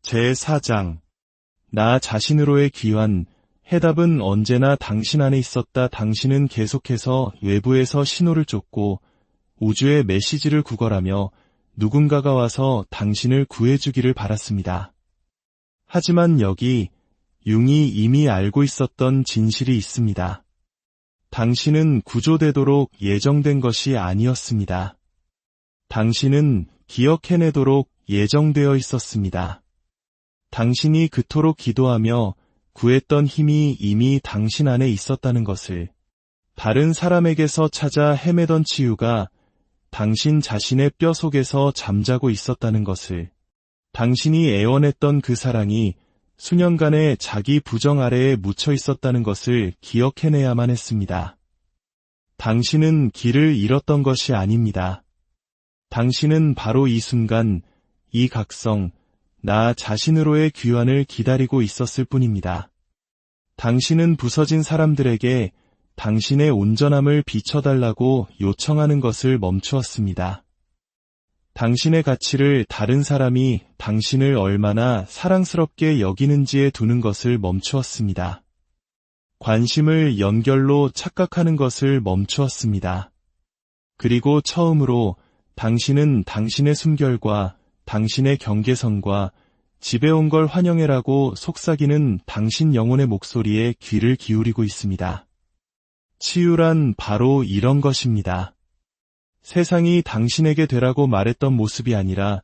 제4장. 나 자신으로의 귀환. 해답은 언제나 당신 안에 있었다. 당신은 계속해서 외부에서 신호를 쫓고 우주의 메시지를 구걸하며 누군가가 와서 당신을 구해주기를 바랐습니다. 하지만 여기 융이 이미 알고 있었던 진실이 있습니다. 당신은 구조되도록 예정된 것이 아니었습니다. 당신은 기억해내도록 예정되어 있었습니다. 당신이 그토록 기도하며 구했던 힘이 이미 당신 안에 있었다는 것을, 다른 사람에게서 찾아 헤매던 치유가 당신 자신의 뼈 속에서 잠자고 있었다는 것을, 당신이 애원했던 그 사랑이 수년간의 자기 부정 아래에 묻혀 있었다는 것을 기억해내야만 했습니다. 당신은 길을 잃었던 것이 아닙니다. 당신은 바로 이 순간, 이 각성, 나 자신으로의 귀환을 기다리고 있었을 뿐입니다. 당신은 부서진 사람들에게 당신의 온전함을 비춰달라고 요청하는 것을 멈추었습니다. 당신의 가치를 다른 사람이 당신을 얼마나 사랑스럽게 여기는지에 두는 것을 멈추었습니다. 관심을 연결로 착각하는 것을 멈추었습니다. 그리고 처음으로 당신은 당신의 숨결과 당신의 경계선과 집에 온 걸 환영해라고 속삭이는 당신 영혼의 목소리에 귀를 기울이고 있습니다. 치유란 바로 이런 것입니다. 세상이 당신에게 되라고 말했던 모습이 아니라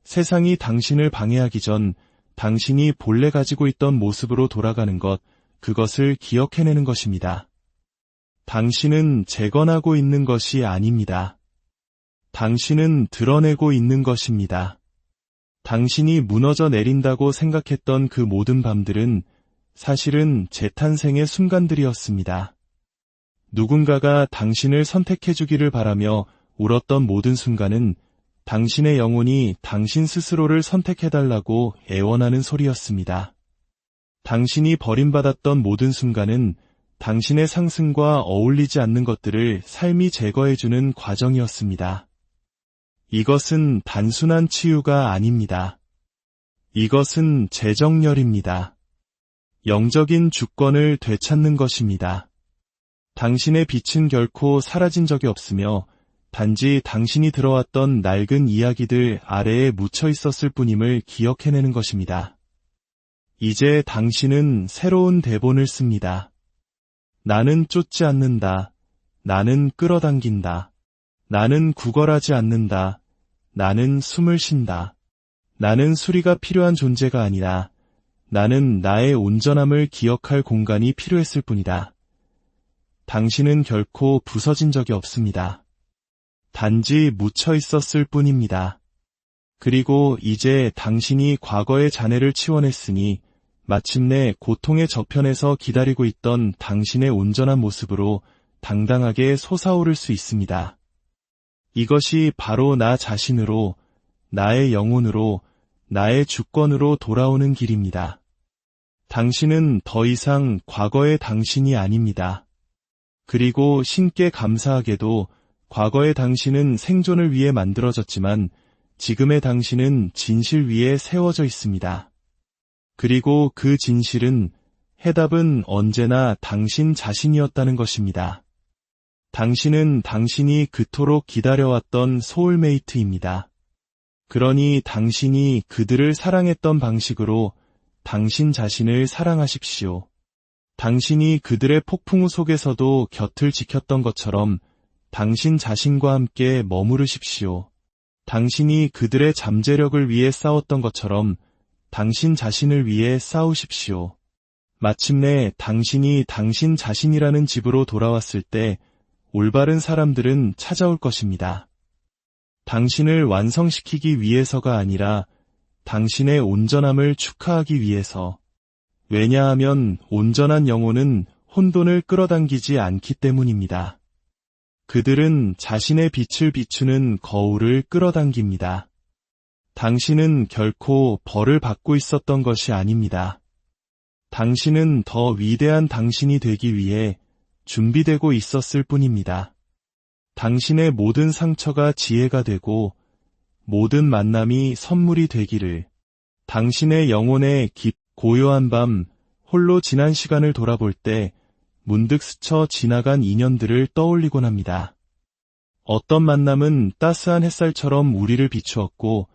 세상이 당신을 방해하기 전 당신이 본래 가지고 있던 모습으로 돌아가는 것, 그것을 기억해내는 것입니다. 당신은 재건하고 있는 것이 아닙니다. 당신은 드러내고 있는 것입니다. 당신이 무너져 내린다고 생각했던 그 모든 밤들은 사실은 재탄생의 순간들이었습니다. 누군가가 당신을 선택해주기를 바라며 울었던 모든 순간은 당신의 영혼이 당신 스스로를 선택해달라고 애원하는 소리였습니다. 당신이 버림받았던 모든 순간은 당신의 상승과 어울리지 않는 것들을 삶이 제거해주는 과정이었습니다. 이것은 단순한 치유가 아닙니다. 이것은 재정렬입니다. 영적인 주권을 되찾는 것입니다. 당신의 빛은 결코 사라진 적이 없으며 단지 당신이 들어왔던 낡은 이야기들 아래에 묻혀 있었을 뿐임을 기억해내는 것입니다. 이제 당신은 새로운 대본을 씁니다. 나는 쫓지 않는다. 나는 끌어당긴다. 나는 구걸하지 않는다. 나는 숨을 쉰다. 나는 수리가 필요한 존재가 아니라 나는 나의 온전함을 기억할 공간이 필요했을 뿐이다. 당신은 결코 부서진 적이 없습니다. 단지 묻혀 있었을 뿐입니다. 그리고 이제 당신이 과거의 잔해를 치워냈으니 마침내 고통의 저편에서 기다리고 있던 당신의 온전한 모습으로 당당하게 솟아오를 수 있습니다. 이것이 바로 나 자신으로, 나의 영혼으로, 나의 주권으로 돌아오는 길입니다. 당신은 더 이상 과거의 당신이 아닙니다. 그리고 신께 감사하게도 과거의 당신은 생존을 위해 만들어졌지만 지금의 당신은 진실 위에 세워져 있습니다. 그리고 그 진실은, 해답은 언제나 당신 자신이었다는 것입니다. 당신은 당신이 그토록 기다려왔던 소울메이트입니다. 그러니 당신이 그들을 사랑했던 방식으로 당신 자신을 사랑하십시오. 당신이 그들의 폭풍우 속에서도 곁을 지켰던 것처럼 당신 자신과 함께 머무르십시오. 당신이 그들의 잠재력을 위해 싸웠던 것처럼 당신 자신을 위해 싸우십시오. 마침내 당신이 당신 자신이라는 집으로 돌아왔을 때 올바른 사람들은 찾아올 것입니다. 당신을 완성시키기 위해서가 아니라 당신의 온전함을 축하하기 위해서. 왜냐하면 온전한 영혼은 혼돈을 끌어당기지 않기 때문입니다. 그들은 자신의 빛을 비추는 거울을 끌어당깁니다. 당신은 결코 벌을 받고 있었던 것이 아닙니다. 당신은 더 위대한 당신이 되기 위해 준비되고 있었을 뿐입니다. 당신의 모든 상처가 지혜가 되고 모든 만남이 선물이 되기를. 당신의 영혼의 고요한 밤, 홀로 지난 시간을 돌아볼 때 문득 스쳐 지나간 인연들을 떠올리곤 합니다. 어떤 만남은 따스한 햇살처럼 우리를 비추었고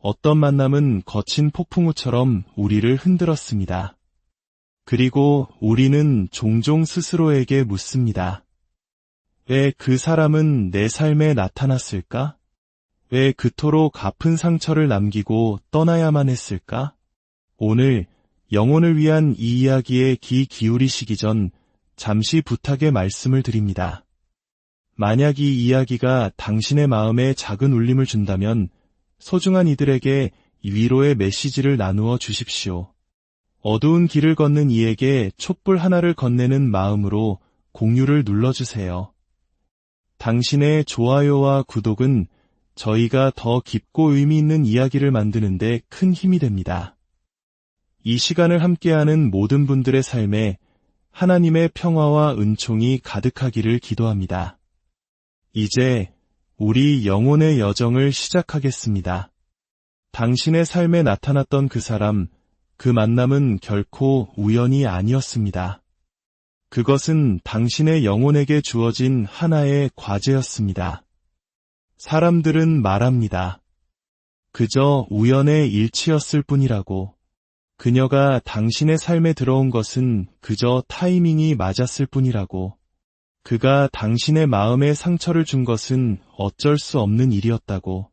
어떤 만남은 거친 폭풍우처럼 우리를 흔들었습니다. 그리고 우리는 종종 스스로에게 묻습니다. 왜 그 사람은 내 삶에 나타났을까? 왜 그토록 아픈 상처를 남기고 떠나야만 했을까? 오늘 영혼을 위한 이 이야기에 귀 기울이시기 전 잠시 부탁의 말씀을 드립니다. 만약 이 이야기가 당신의 마음에 작은 울림을 준다면 소중한 이들에게 위로의 메시지를 나누어 주십시오. 어두운 길을 걷는 이에게 촛불 하나를 건네는 마음으로 공유를 눌러주세요. 당신의 좋아요와 구독은 저희가 더 깊고 의미 있는 이야기를 만드는데 큰 힘이 됩니다. 이 시간을 함께하는 모든 분들의 삶에 하나님의 평화와 은총이 가득하기를 기도합니다. 이제 우리 영혼의 여정을 시작하겠습니다. 당신의 삶에 나타났던 그 사람, 그 만남은 결코 우연이 아니었습니다. 그것은 당신의 영혼에게 주어진 하나의 과제였습니다. 사람들은 말합니다. 그저 우연의 일치였을 뿐이라고. 그녀가 당신의 삶에 들어온 것은 그저 타이밍이 맞았을 뿐이라고. 그가 당신의 마음에 상처를 준 것은 어쩔 수 없는 일이었다고.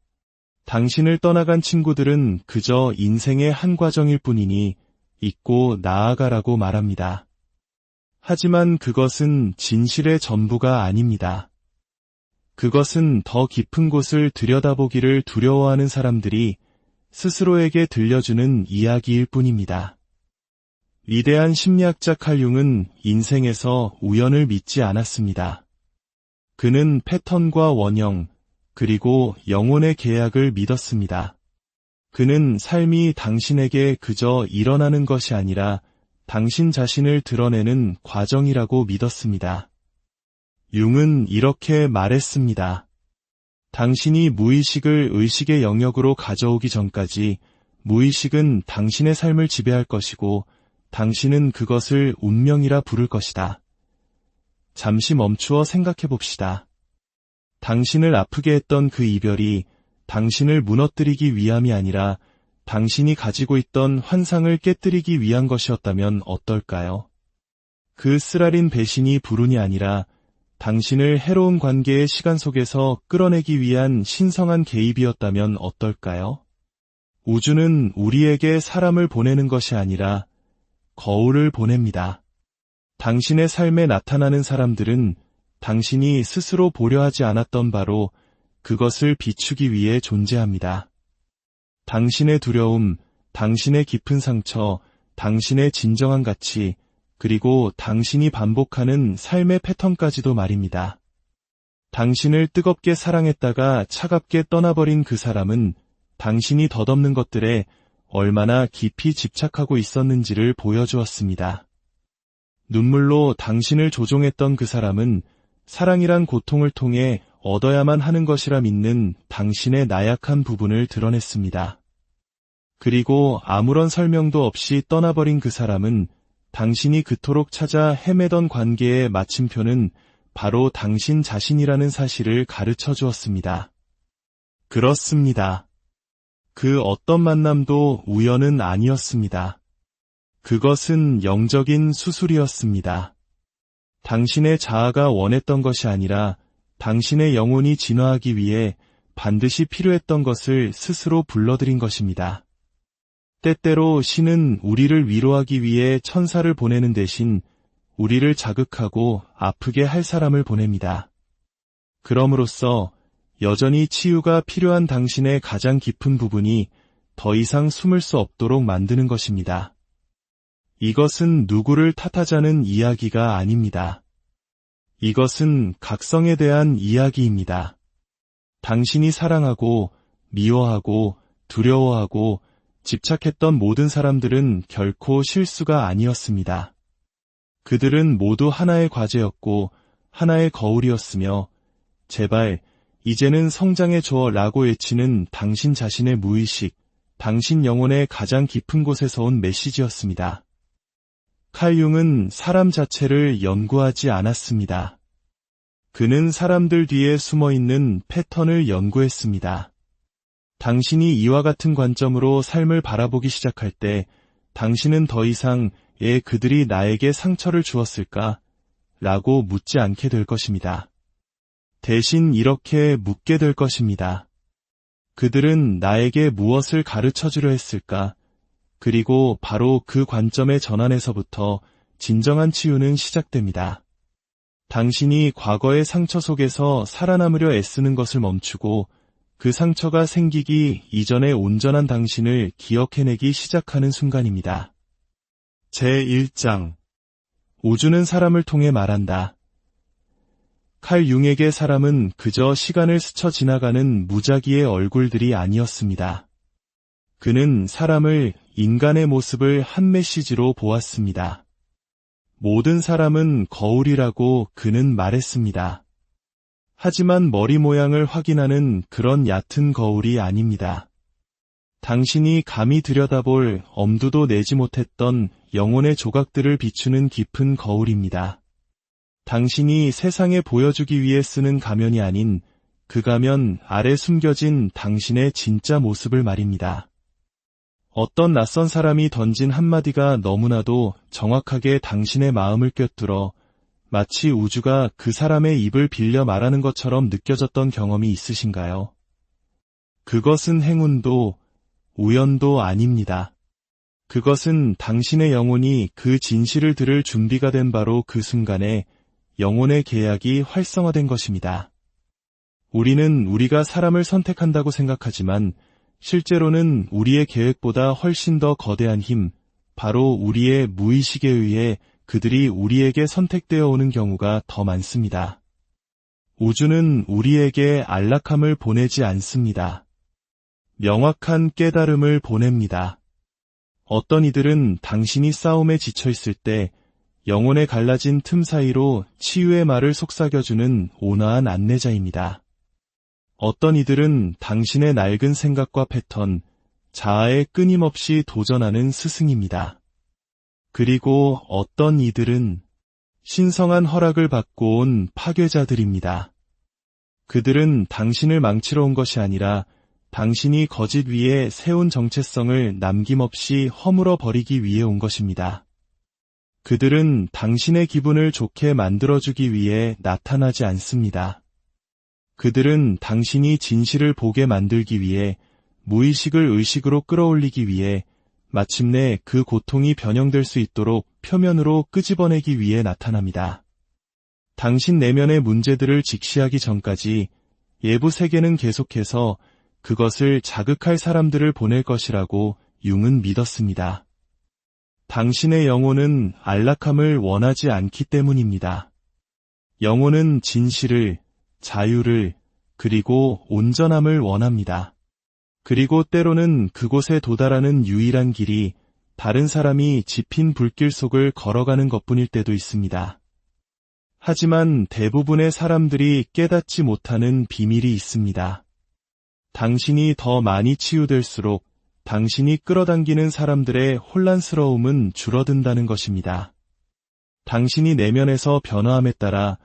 당신을 떠나간 친구들은 그저 인생의 한 과정일 뿐이니 잊고 나아가라고 말합니다. 하지만 그것은 진실의 전부가 아닙니다. 그것은 더 깊은 곳을 들여다보기를 두려워하는 사람들이 스스로에게 들려주는 이야기일 뿐입니다. 위대한 심리학자 칼 융은 인생에서 우연을 믿지 않았습니다. 그는 패턴과 원형, 그리고 영혼의 계약을 믿었습니다. 그는 삶이 당신에게 그저 일어나는 것이 아니라 당신 자신을 드러내는 과정이라고 믿었습니다. 융은 이렇게 말했습니다. 당신이 무의식을 의식의 영역으로 가져오기 전까지 무의식은 당신의 삶을 지배할 것이고 당신은 그것을 운명이라 부를 것이다. 잠시 멈추어 생각해 봅시다. 당신을 아프게 했던 그 이별이 당신을 무너뜨리기 위함이 아니라 당신이 가지고 있던 환상을 깨뜨리기 위한 것이었다면 어떨까요? 그 쓰라린 배신이 불운이 아니라 당신을 해로운 관계의 시간 속에서 끌어내기 위한 신성한 개입이었다면 어떨까요? 우주는 우리에게 사람을 보내는 것이 아니라 거울을 보냅니다. 당신의 삶에 나타나는 사람들은 당신이 스스로 보려 하지 않았던 바로 그것을 비추기 위해 존재합니다. 당신의 두려움, 당신의 깊은 상처, 당신의 진정한 가치, 그리고 당신이 반복하는 삶의 패턴까지도 말입니다. 당신을 뜨겁게 사랑했다가 차갑게 떠나버린 그 사람은 당신이 덧없는 것들에 얼마나 깊이 집착하고 있었는지를 보여주었습니다. 눈물로 당신을 조종했던 그 사람은 사랑이란 고통을 통해 얻어야만 하는 것이라 믿는 당신의 나약한 부분을 드러냈습니다. 그리고 아무런 설명도 없이 떠나버린 그 사람은 당신이 그토록 찾아 헤매던 관계의 마침표는 바로 당신 자신이라는 사실을 가르쳐 주었습니다. 그렇습니다. 그 어떤 만남도 우연은 아니었습니다. 그것은 영적인 수술이었습니다. 당신의 자아가 원했던 것이 아니라 당신의 영혼이 진화하기 위해 반드시 필요했던 것을 스스로 불러들인 것입니다. 때때로 신은 우리를 위로하기 위해 천사를 보내는 대신 우리를 자극하고 아프게 할 사람을 보냅니다. 그럼으로써 여전히 치유가 필요한 당신의 가장 깊은 부분이 더 이상 숨을 수 없도록 만드는 것입니다. 이것은 누구를 탓하자는 이야기가 아닙니다. 이것은 각성에 대한 이야기입니다. 당신이 사랑하고 미워하고 두려워하고 집착했던 모든 사람들은 결코 실수가 아니었습니다. 그들은 모두 하나의 과제였고 하나의 거울이었으며 제발 이제는 성장해줘 라고 외치는 당신 자신의 무의식, 당신 영혼의 가장 깊은 곳에서 온 메시지였습니다. 칼 융은 사람 자체를 연구하지 않았습니다. 그는 사람들 뒤에 숨어있는 패턴을 연구했습니다. 당신이 이와 같은 관점으로 삶을 바라보기 시작할 때 당신은 더 이상 그들이 나에게 상처를 주었을까? 라고 묻지 않게 될 것입니다. 대신 이렇게 묻게 될 것입니다. 그들은 나에게 무엇을 가르쳐주려 했을까? 그리고 바로 그 관점의 전환에서부터 진정한 치유는 시작됩니다. 당신이 과거의 상처 속에서 살아남으려 애쓰는 것을 멈추고 그 상처가 생기기 이전의 온전한 당신을 기억해내기 시작하는 순간입니다. 제1장 우주는 사람을 통해 말한다. 칼 융에게 사람은 그저 시간을 스쳐 지나가는 무작위의 얼굴들이 아니었습니다. 그는 사람을 인간의 모습을 한 메시지로 보았습니다. 모든 사람은 거울이라고 그는 말했습니다. 하지만 머리 모양을 확인하는 그런 얕은 거울이 아닙니다. 당신이 감히 들여다볼 엄두도 내지 못했던 영혼의 조각들을 비추는 깊은 거울입니다. 당신이 세상에 보여주기 위해 쓰는 가면이 아닌 그 가면 아래 숨겨진 당신의 진짜 모습을 말입니다. 어떤 낯선 사람이 던진 한마디가 너무나도 정확하게 당신의 마음을 꿰뚫어 마치 우주가 그 사람의 입을 빌려 말하는 것처럼 느껴졌던 경험이 있으신가요? 그것은 행운도 우연도 아닙니다. 그것은 당신의 영혼이 그 진실을 들을 준비가 된 바로 그 순간에 영혼의 계약이 활성화된 것입니다. 우리는 우리가 사람을 선택한다고 생각하지만 실제로는 우리의 계획보다 훨씬 더 거대한 힘, 바로 우리의 무의식에 의해 그들이 우리에게 선택되어 오는 경우가 더 많습니다. 우주는 우리에게 안락함을 보내지 않습니다. 명확한 깨달음을 보냅니다. 어떤 이들은 당신이 싸움에 지쳐있을 때 영혼에 갈라진 틈 사이로 치유의 말을 속삭여주는 온화한 안내자입니다. 어떤 이들은 당신의 낡은 생각과 패턴, 자아에 끊임없이 도전하는 스승입니다. 그리고 어떤 이들은 신성한 허락을 받고 온 파괴자들입니다. 그들은 당신을 망치러 온 것이 아니라 당신이 거짓 위에 세운 정체성을 남김없이 허물어 버리기 위해 온 것입니다. 그들은 당신의 기분을 좋게 만들어주기 위해 나타나지 않습니다. 그들은 당신이 진실을 보게 만들기 위해 무의식을 의식으로 끌어올리기 위해 마침내 그 고통이 변형될 수 있도록 표면으로 끄집어내기 위해 나타납니다. 당신 내면의 문제들을 직시하기 전까지 예부 세계는 계속해서 그것을 자극할 사람들을 보낼 것이라고 융은 믿었습니다. 당신의 영혼은 안락함을 원하지 않기 때문입니다. 영혼은 진실을, 자유를, 그리고 온전함을 원합니다. 그리고 때로는 그곳에 도달하는 유일한 길이 다른 사람이 지핀 불길 속을 걸어가는 것뿐일 때도 있습니다. 하지만 대부분의 사람들이 깨닫지 못하는 비밀이 있습니다. 당신이 더 많이 치유될수록 당신이 끌어당기는 사람들의 혼란스러움은 줄어든다는 것입니다. 당신이 내면에서 변화함에 따라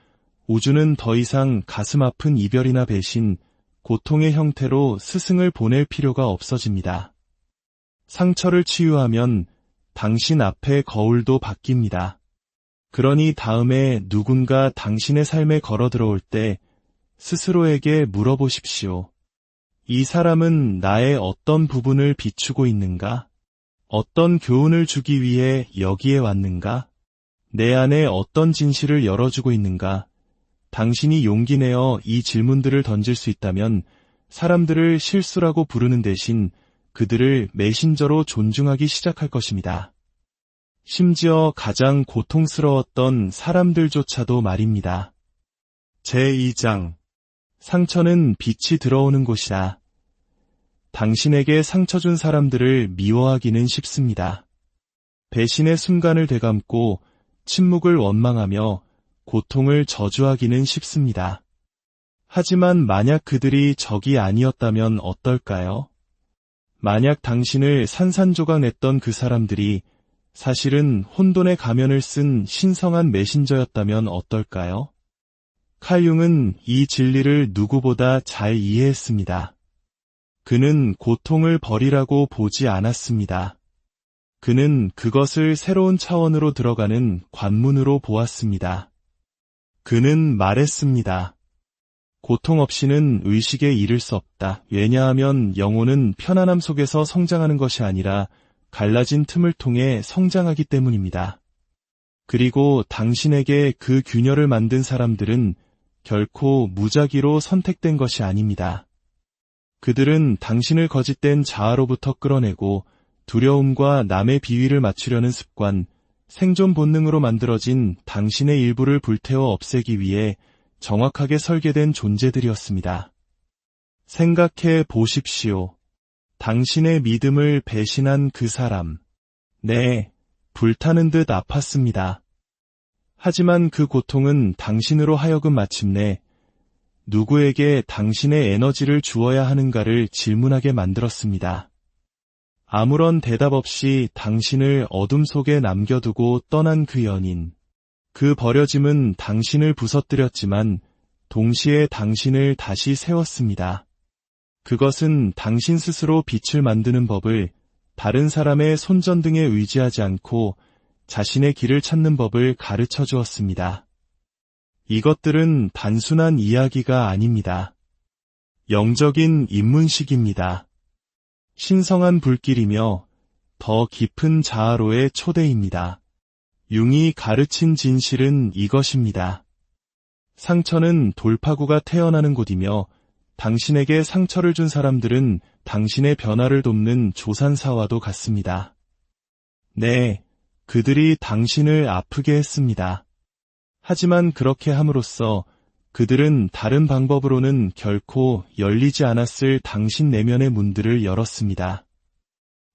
우주는 더 이상 가슴 아픈 이별이나 배신, 고통의 형태로 스승을 보낼 필요가 없어집니다. 상처를 치유하면 당신 앞의 거울도 바뀝니다. 그러니 다음에 누군가 당신의 삶에 걸어 들어올 때 스스로에게 물어보십시오. 이 사람은 나의 어떤 부분을 비추고 있는가? 어떤 교훈을 주기 위해 여기에 왔는가? 내 안에 어떤 진실을 열어주고 있는가? 당신이 용기 내어 이 질문들을 던질 수 있다면 사람들을 실수라고 부르는 대신 그들을 메신저로 존중하기 시작할 것입니다. 심지어 가장 고통스러웠던 사람들조차도 말입니다. 제2장 상처는 빛이 들어오는 곳이다. 당신에게 상처 준 사람들을 미워하기는 쉽습니다. 배신의 순간을 되감고 침묵을 원망하며 고통을 저주하기는 쉽습니다. 하지만 만약 그들이 적이 아니었다면 어떨까요? 만약 당신을 산산조각 냈던 그 사람들이 사실은 혼돈의 가면을 쓴 신성한 메신저였다면 어떨까요? 칼 융은 이 진리를 누구보다 잘 이해했습니다. 그는 고통을 버리라고 보지 않았습니다. 그는 그것을 새로운 차원으로 들어가는 관문으로 보았습니다. 그는 말했습니다. 고통 없이는 의식에 이를 수 없다. 왜냐하면 영혼은 편안함 속에서 성장하는 것이 아니라 갈라진 틈을 통해 성장하기 때문입니다. 그리고 당신에게 그 균열을 만든 사람들은 결코 무작위로 선택된 것이 아닙니다. 그들은 당신을 거짓된 자아로부터 끌어내고 두려움과 남의 비위를 맞추려는 습관, 생존 본능으로 만들어진 당신의 일부를 불태워 없애기 위해 정확하게 설계된 존재들이었습니다. 생각해 보십시오. 당신의 믿음을 배신한 그 사람. 네, 불타는 듯 아팠습니다. 하지만 그 고통은 당신으로 하여금 마침내 누구에게 당신의 에너지를 주어야 하는가를 질문하게 만들었습니다. 아무런 대답 없이 당신을 어둠 속에 남겨두고 떠난 그 연인. 그 버려짐은 당신을 부서뜨렸지만 동시에 당신을 다시 세웠습니다. 그것은 당신 스스로 빛을 만드는 법을 다른 사람의 손전등에 의지하지 않고 자신의 길을 찾는 법을 가르쳐 주었습니다. 이것들은 단순한 이야기가 아닙니다. 영적인 입문식입니다. 신성한 불길이며 더 깊은 자아로의 초대입니다. 융이 가르친 진실은 이것입니다. 상처는 돌파구가 태어나는 곳이며 당신에게 상처를 준 사람들은 당신의 변화를 돕는 조산사와도 같습니다. 네, 그들이 당신을 아프게 했습니다. 하지만 그렇게 함으로써 그들은 다른 방법으로는 결코 열리지 않았을 당신 내면의 문들을 열었습니다.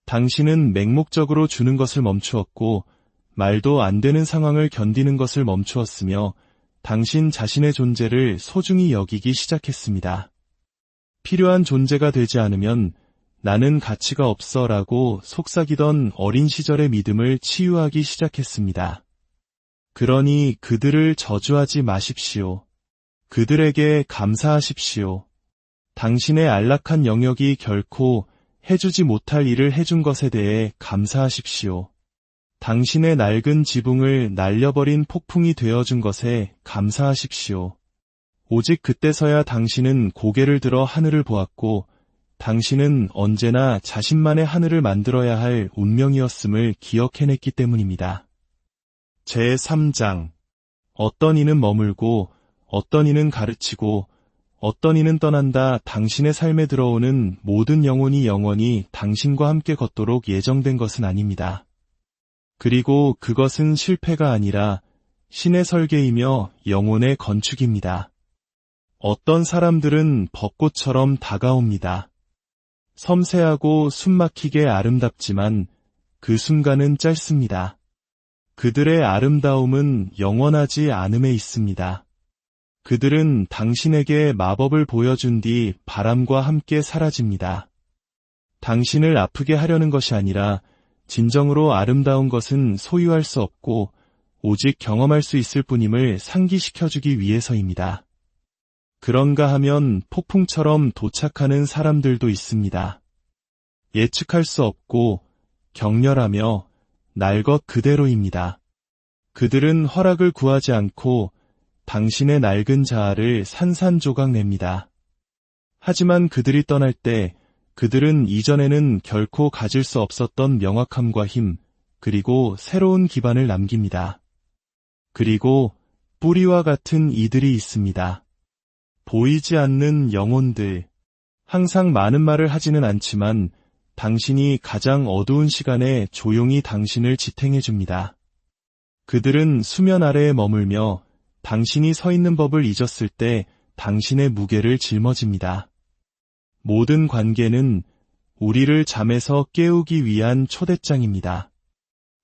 당신은 맹목적으로 주는 것을 멈추었고 말도 안 되는 상황을 견디는 것을 멈추었으며 당신 자신의 존재를 소중히 여기기 시작했습니다. 필요한 존재가 되지 않으면 나는 가치가 없어라고 속삭이던 어린 시절의 믿음을 치유하기 시작했습니다. 그러니 그들을 저주하지 마십시오. 그들에게 감사하십시오. 당신의 안락한 영역이 결코 해주지 못할 일을 해준 것에 대해 감사하십시오. 당신의 낡은 지붕을 날려버린 폭풍이 되어준 것에 감사하십시오. 오직 그때서야 당신은 고개를 들어 하늘을 보았고 당신은 언제나 자신만의 하늘을 만들어야 할 운명이었음을 기억해냈기 때문입니다. 제3장 어떤 이는 머물고 어떤 이는 가르치고 어떤 이는 떠난다. 당신의 삶에 들어오는 모든 영혼이 영원히 당신과 함께 걷도록 예정된 것은 아닙니다. 그리고 그것은 실패가 아니라 신의 설계이며 영혼의 건축입니다. 어떤 사람들은 벚꽃처럼 다가옵니다. 섬세하고 숨막히게 아름답지만 그 순간은 짧습니다. 그들의 아름다움은 영원하지 않음에 있습니다. 그들은 당신에게 마법을 보여준 뒤 바람과 함께 사라집니다. 당신을 아프게 하려는 것이 아니라 진정으로 아름다운 것은 소유할 수 없고 오직 경험할 수 있을 뿐임을 상기시켜주기 위해서입니다. 그런가 하면 폭풍처럼 도착하는 사람들도 있습니다. 예측할 수 없고 격렬하며 날 것 그대로입니다. 그들은 허락을 구하지 않고 당신의 낡은 자아를 산산조각 냅니다. 하지만 그들이 떠날 때 그들은 이전에는 결코 가질 수 없었던 명확함과 힘, 그리고 새로운 기반을 남깁니다. 그리고 뿌리와 같은 이들이 있습니다. 보이지 않는 영혼들. 항상 많은 말을 하지는 않지만 당신이 가장 어두운 시간에 조용히 당신을 지탱해 줍니다. 그들은 수면 아래에 머물며 당신이 서 있는 법을 잊었을 때 당신의 무게를 짊어집니다. 모든 관계는 우리를 잠에서 깨우기 위한 초대장입니다.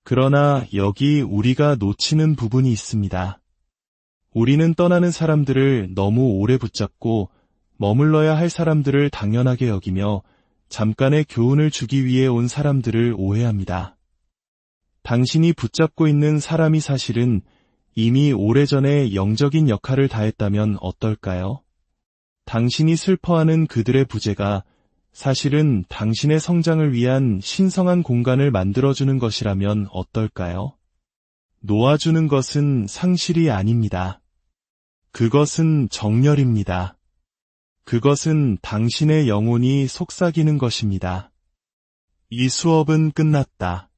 그러나 여기 우리가 놓치는 부분이 있습니다. 우리는 떠나는 사람들을 너무 오래 붙잡고 머물러야 할 사람들을 당연하게 여기며 잠깐의 교훈을 주기 위해 온 사람들을 오해합니다. 당신이 붙잡고 있는 사람이 사실은 이미 오래전에 영적인 역할을 다했다면 어떨까요? 당신이 슬퍼하는 그들의 부재가 사실은 당신의 성장을 위한 신성한 공간을 만들어주는 것이라면 어떨까요? 놓아주는 것은 상실이 아닙니다. 그것은 정렬입니다. 그것은 당신의 영혼이 속삭이는 것입니다. 이 수업은 끝났다.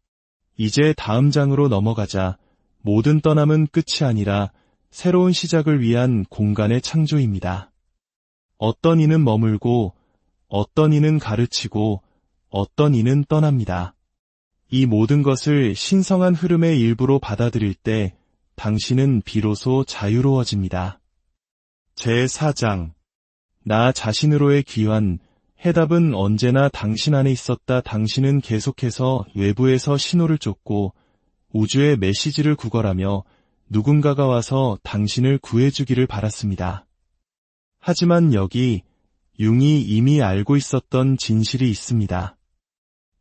이제 다음 장으로 넘어가자. 모든 떠남은 끝이 아니라 새로운 시작을 위한 공간의 창조입니다. 어떤 이는 머물고 어떤 이는 가르치고 어떤 이는 떠납니다. 이 모든 것을 신성한 흐름의 일부로 받아들일 때 당신은 비로소 자유로워집니다. 제4장 나 자신으로의 귀환. 해답은 언제나 당신 안에 있었다. 당신은 계속해서 외부에서 신호를 쫓고 우주의 메시지를 구걸하며 누군가가 와서 당신을 구해주기를 바랐습니다. 하지만 여기 융이 이미 알고 있었던 진실이 있습니다.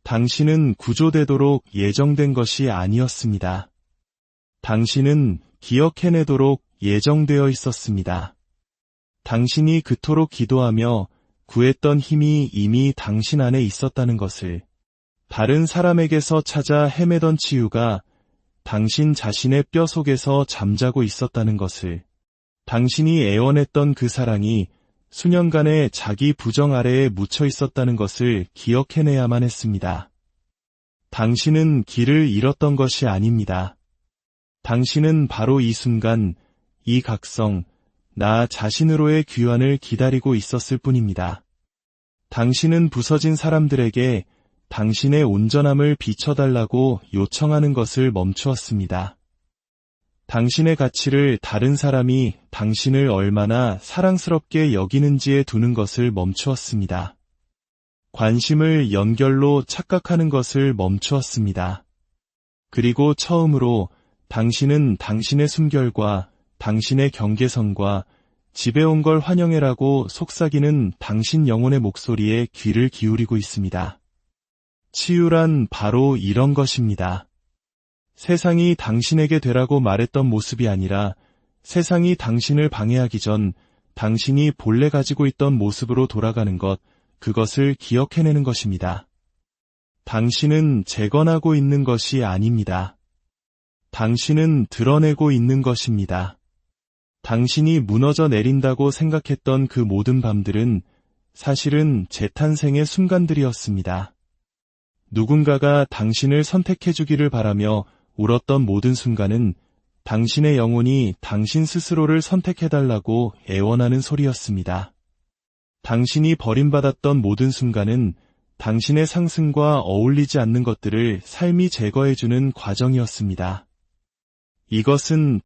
당신은 구조되도록 예정된 것이 아니었습니다. 당신은 기억해내도록 예정되어 있었습니다. 당신이 그토록 기도하며 구했던 힘이 이미 당신 안에 있었다는 것을, 다른 사람에게서 찾아 헤매던 치유가 당신 자신의 뼈 속에서 잠자고 있었다는 것을, 당신이 애원했던 그 사랑이 수년간의 자기 부정 아래에 묻혀 있었다는 것을 기억해내야만 했습니다. 당신은 길을 잃었던 것이 아닙니다. 당신은 바로 이 순간, 이 각성, 나 자신으로의 귀환을 기다리고 있었을 뿐입니다. 당신은 부서진 사람들에게 당신의 온전함을 비춰달라고 요청하는 것을 멈추었습니다. 당신의 가치를 다른 사람이 당신을 얼마나 사랑스럽게 여기는지에 두는 것을 멈추었습니다. 관심을 연결로 착각하는 것을 멈추었습니다. 그리고 처음으로 당신은 당신의 숨결과 당신의 경계선과 집에 온 걸 환영해라고 속삭이는 당신 영혼의 목소리에 귀를 기울이고 있습니다. 치유란 바로 이런 것입니다. 세상이 당신에게 되라고 말했던 모습이 아니라 세상이 당신을 방해하기 전 당신이 본래 가지고 있던 모습으로 돌아가는 것, 그것을 기억해내는 것입니다. 당신은 재건하고 있는 것이 아닙니다. 당신은 드러내고 있는 것입니다. 당신이 무너져 내린다고 생각했던 그 모든 밤들은 사실은 재탄생의 순간들이었습니다. 누군가가 당신을 선택해주기를 바라며 울었던 모든 순간은 당신의 영혼이 당신 스스로를 선택해달라고 애원하는 소리였습니다. 당신이 버림받았던 모든 순간은 당신의 상승과 어울리지 않는 것들을 삶이 제거해주는 과정이었습니다. 이것은